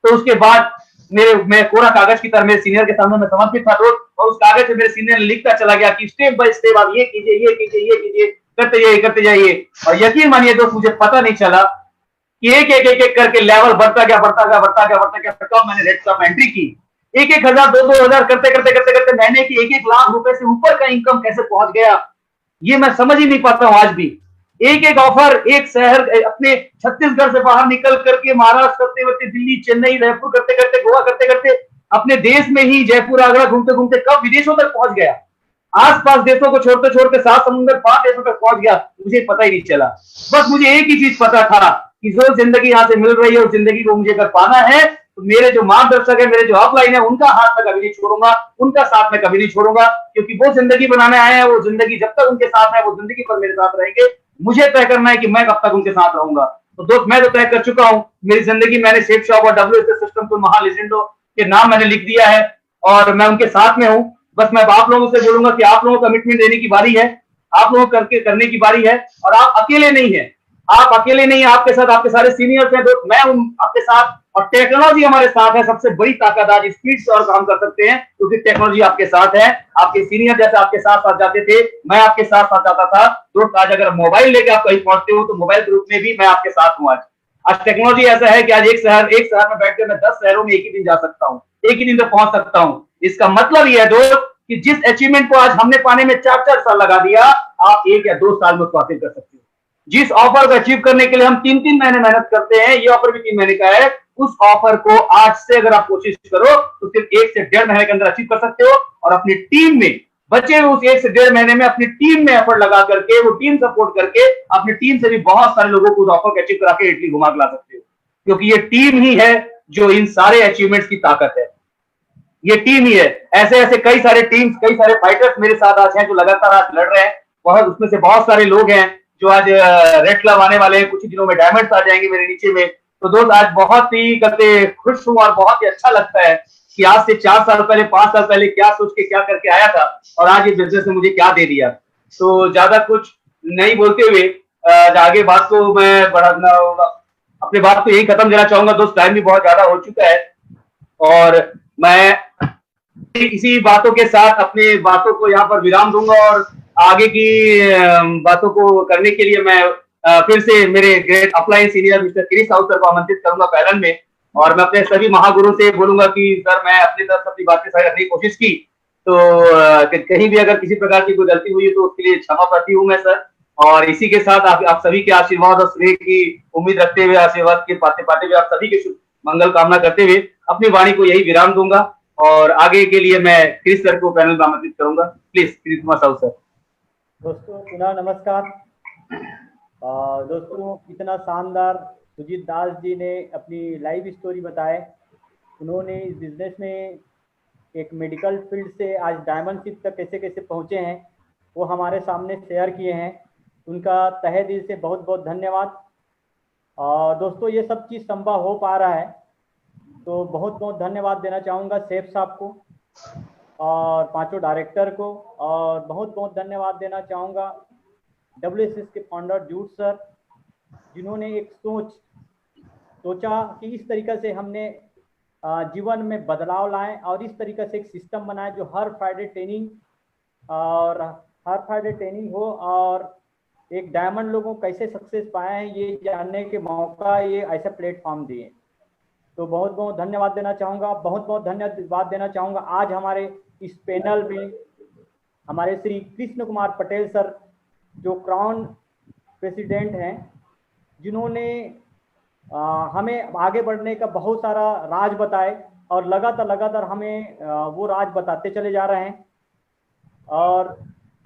तो उसके बाद मैं कोरा कागज की तरह मेरे सीनियर के सामने मैं समर्पित था दोस्त, और उस कागज से मेरे सीनियर ने लिखता चला गया कि स्टेप बाय स्टेप आप ये कीजिए, ये कीजिए, ये कीजिए, करते जाइए, करते जाइए। और यकीन मानिए दोस्त, मुझे पता नहीं चला कि एक एक एक एक करके लेवल बढ़ता गया, बढ़ता गया, बढ़ता गया, बढ़ता गया। कब मैंने रेट में एंट्री की, 1,000, 2,000 करते करते करते करते महीने की 1-1 लाख रुपए से ऊपर का इनकम कैसे पहुंच गया, ये मैं समझ ही नहीं पाता हूं आज भी। एक एक ऑफर, एक शहर, अपने छत्तीसगढ़ से बाहर निकल करके महाराष्ट्र करते करते दिल्ली, चेन्नई, रायपुर करते करते, गोवा करते करते, अपने देश में ही जयपुर, आगरा घूमते घूमते कब विदेशों तक पहुंच गया, आसपास देशों को छोड़ते छोड़ते 7 समुद्र 5 देशों तक पहुंच गया, मुझे पता ही नहीं चला। बस मुझे एक ही चीज पता था कि जो जिंदगी यहाँ से मिल रही है उस जिंदगी को मुझे अगर पाना है, तो मेरे जो मार्गदर्शक है, मेरे जो अपलाइन है, उनका हाथ मैं कभी नहीं छोड़ूंगा, उनका साथ मैं कभी नहीं छोड़ूंगा। क्योंकि वो जिंदगी बनाने आए हैं, वो जिंदगी जब तक उनके साथ है वो जिंदगी पर मेरे साथ रहेंगे। मुझे तय करना है कि मैं कब तक उनके साथ रहूंगा। तो दोस्त, मैं तो तय कर चुका हूं, मेरी जिंदगी मैंने शेप शॉप और WSS सिस्टम को महा लेजेंडो के नाम मैंने लिख दिया है और मैं उनके साथ में हूं। बस मैं आप लोगों से बोलूंगा कि आप लोगों को कमिटमेंट देने की बारी है, आप लोगों करने की बारी है, और आप अकेले नहीं है, आप अकेले नहीं है, आपके साथ आपके सारे सीनियर्स हैं दोस्त, मैं आपके साथ, और टेक्नोलॉजी हमारे साथ है। सबसे बड़ी ताकत आज स्पीड से और काम कर सकते हैं क्योंकि टेक्नोलॉजी आपके साथ है। आपके सीनियर जैसे आपके साथ साथ जाते थे, मैं आपके साथ साथ जाता था दोस्त। आज अगर मोबाइल लेके आप कहीं पहुंचते हो तो मोबाइल के रूप में भी मैं आपके साथ हूं। आज टेक्नोलॉजी ऐसा है कि आज एक शहर में बैठकर मैं 10 शहरों में एक ही दिन जा सकता हूँ, एक ही दिन तक पहुंच सकता हूँ। इसका मतलब यह है दोस्त कि जिस अचीवमेंट को आज हमने पाने में 4-4 साल लगा दिया, आप 1 या 2 साल में उसको हासिल कर सकते हो। जिस ऑफर को अचीव करने के लिए हम 3-3 महीने मेहनत करते हैं, ये ऑफर भी 3 महीने का है। उस ऑफर को आज से अगर आप कोशिश करो तो सिर्फ 1 से 1.5 महीने के अंदर अचीव कर सकते हो। और अपनी टीम में बचे हुए उस 1 से 1.5 महीने में अपनी टीम में एफर्ट लगा करके, वो टीम सपोर्ट करके, अपनी टीम से भी बहुत सारे लोगों को उस ऑफर को अचीव करा के इटली घुमा के ला सकते हो। क्योंकि ये टीम ही है जो इन सारे अचीवमेंट्स की ताकत है, ये टीम ही है। ऐसे ऐसे कई सारे टीम्स, कई सारे फाइटर्स मेरे साथ आज हैं जो लगातार आज लड़ रहे हैं। बहुत उसमें से बहुत सारे लोग हैं जो आज रेड क्लब आने वाले हैं, कुछ ही दिनों में डायमंड्स आ जाएंगे मेरे नीचे में। तो दोस्त आज बहुत ही कहते खुश हूँ और बहुत ही अच्छा लगता है कि आज से 4 साल पहले 5 साल पहले क्या सोच के क्या करके आया था और आज ये बिजनेस ने मुझे क्या दे दिया। तो ज्यादा कुछ नहीं बोलते हुए आगे बात को मैं बढ़ाना अपनी बात को यही खत्म देना चाहूंगा दोस्त, टाइम भी बहुत ज्यादा हो चुका है और मैं इसी बातों के साथ अपनी बातों को यहाँ पर विराम दूंगा और आगे की बातों को करने के लिए मैं फिर से मेरे great upline senior mister Kris Sahu sir को आमंत्रित करूंगा पैनल में और मैं अपने सभी महागुरुओं से बोलूंगा कि सर मैं अपनी तरफ से अपनी बातें साझा करने की कोशिश की, तो कहीं भी अगर किसी प्रकार की कोई गलती हुई तो उसके लिए क्षमा प्रार्थी हूँ मैं सर। और इसी के साथ आप सभी के आशीर्वाद और स्नेह की उम्मीद रखते हुए, आशीर्वाद के पाते पाते हुए, आप सभी के मंगल कामना करते हुए अपनी वाणी को यही विराम दूंगा और आगे के लिए मैं क्रिस सर को पैनल में आमंत्रित करूंगा। Please Kris Kumar Sahu sir. दोस्तों पुनः नमस्कार। दोस्तों इतना शानदार सुजीत दास जी ने अपनी लाइफ स्टोरी बताए। उन्होंने इस बिजनेस में एक मेडिकल फील्ड से आज डायमंडशिप तक कैसे कैसे पहुंचे हैं वो हमारे सामने शेयर किए हैं। उनका तहे दिल से बहुत बहुत धन्यवाद। और दोस्तों ये सब चीज़ संभव हो पा रहा है तो बहुत बहुत धन्यवाद देना चाहूँगा शेफ साहब को और पांचों डायरेक्टर को, और बहुत बहुत धन्यवाद देना चाहूँगा WSS के फाउंडर जूट सर, जिन्होंने एक सोचा कि इस तरीक़े से हमने जीवन में बदलाव लाएं और इस तरीक़े से एक सिस्टम बनाए जो हर फ्राइडे ट्रेनिंग हो और एक डायमंड लोगों कैसे सक्सेस पाए हैं ये जानने के मौका ये ऐसा प्लेटफॉर्म दिए। तो बहुत बहुत धन्यवाद देना चाहूँगा। बहुत बहुत धन्यवाद देना चाहूँगा आज हमारे इस पैनल में हमारे श्री कृष्ण कुमार पटेल सर जो क्राउन प्रेसिडेंट हैं, जिन्होंने हमें आगे बढ़ने का बहुत सारा राज बताए और लगातार हमें वो राज बताते चले जा रहे हैं और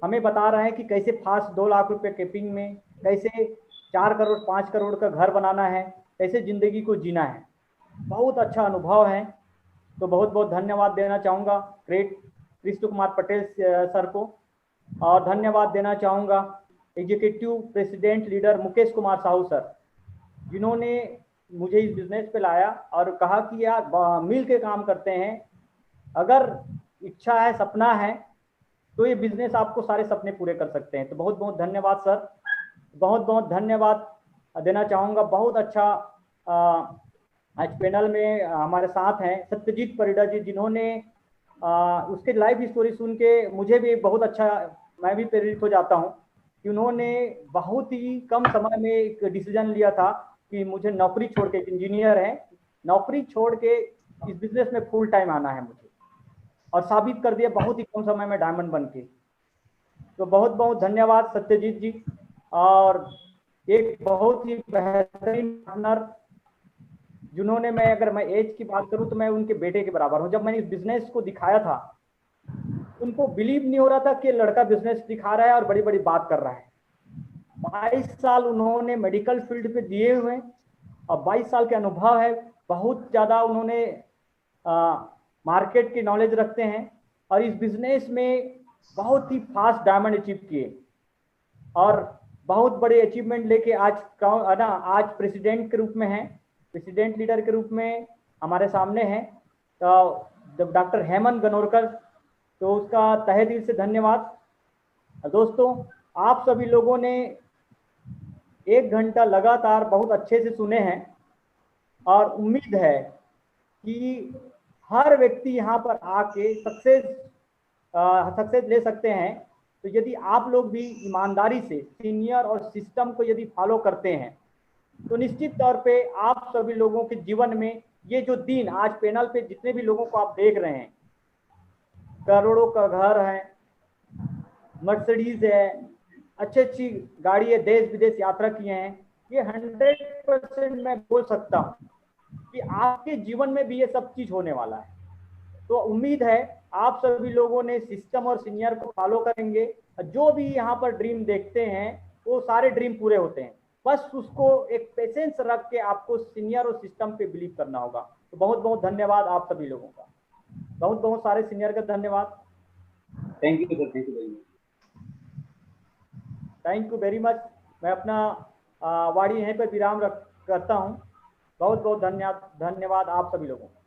हमें बता रहे हैं कि कैसे फास्ट 2 लाख रुपए कैपिंग में कैसे 4 करोड़ 5 करोड़ का घर बनाना है, कैसे ज़िंदगी को जीना है। बहुत अच्छा अनुभव है। तो बहुत बहुत धन्यवाद देना चाहूँगा ग्रेट कृष्ण कुमार पटेल सर को, और धन्यवाद देना चाहूँगा executive president leader Mukesh Kumar Sahu sir, जिन्होंने मुझे इस बिजनेस पे लाया और कहा कि यार मिल के काम करते हैं, अगर इच्छा है सपना है तो ये बिजनेस आपको सारे सपने पूरे कर सकते हैं। तो बहुत बहुत धन्यवाद सर। बहुत बहुत धन्यवाद देना चाहूँगा। बहुत अच्छा आज पैनल में हमारे साथ हैं सत्यजीत परिडा जी, जिन्होंने उसके लाइफ स्टोरी सुन के मुझे भी बहुत अच्छा, मैं भी प्रेरित हो जाता हूँ कि उन्होंने बहुत ही कम समय में एक डिसीजन लिया था कि मुझे नौकरी छोड़ के, एक इंजीनियर है, नौकरी छोड़ के इस बिजनेस में फुल टाइम आना है मुझे, और साबित कर दिया बहुत ही कम समय में डायमंड बन के। तो बहुत बहुत धन्यवाद सत्यजीत जी। और एक बहुत ही बेहतरीन पार्टनर जिन्होंने, अगर मैं एज की बात करूं तो मैं उनके बेटे के बराबर हूं। जब मैंने इस बिजनेस को दिखाया था उनको बिलीव नहीं हो रहा था कि लड़का बिजनेस दिखा रहा है और बड़ी बड़ी बात कर रहा है। 22 साल उन्होंने मेडिकल फील्ड पे दिए हुए हैं और 22 साल के अनुभव है। बहुत ज़्यादा उन्होंने मार्केट की नॉलेज रखते हैं और इस बिजनेस में बहुत ही फास्ट डायमंड अचीव किए और बहुत बड़े अचीवमेंट लेके आज प्रेसिडेंट के रूप में हैं, प्रेसिडेंट लीडर के रूप में हमारे सामने हैं। तो डॉक्टर हेमंत गनोरकर, तो उसका तहे दिल से धन्यवाद। दोस्तों आप सभी लोगों ने 1 घंटा लगातार बहुत अच्छे से सुने हैं और उम्मीद है कि हर व्यक्ति यहाँ पर आके सक्सेस ले सकते हैं। तो यदि आप लोग भी ईमानदारी से सीनियर और सिस्टम को यदि फॉलो करते हैं तो निश्चित तौर पे आप सभी लोगों के जीवन में ये जो दिन आज पैनल पे जितने भी लोगों को आप देख रहे हैं, करोड़ों का घर है, मर्सिडीज है, अच्छी गाड़ी है, देश विदेश यात्रा किए हैं, ये 100% मैं बोल सकता हूँ कि आपके जीवन में भी ये सब चीज होने वाला है। तो उम्मीद है आप सभी लोगों ने सिस्टम और सीनियर को फॉलो करेंगे। जो भी यहाँ पर ड्रीम देखते हैं वो सारे ड्रीम पूरे होते हैं, बस उसको एक पेशेंस रख के आपको सीनियर और सिस्टम पे बिलीव करना होगा। तो बहुत बहुत धन्यवाद आप सभी लोगों का, बहुत बहुत सारे सीनियर का धन्यवाद। Thank you sir, thank you very much. Thank you very much. मैं अपना वाणी यहीं पर विराम करता हूँ। बहुत बहुत धन्यवाद आप सभी लोगों को।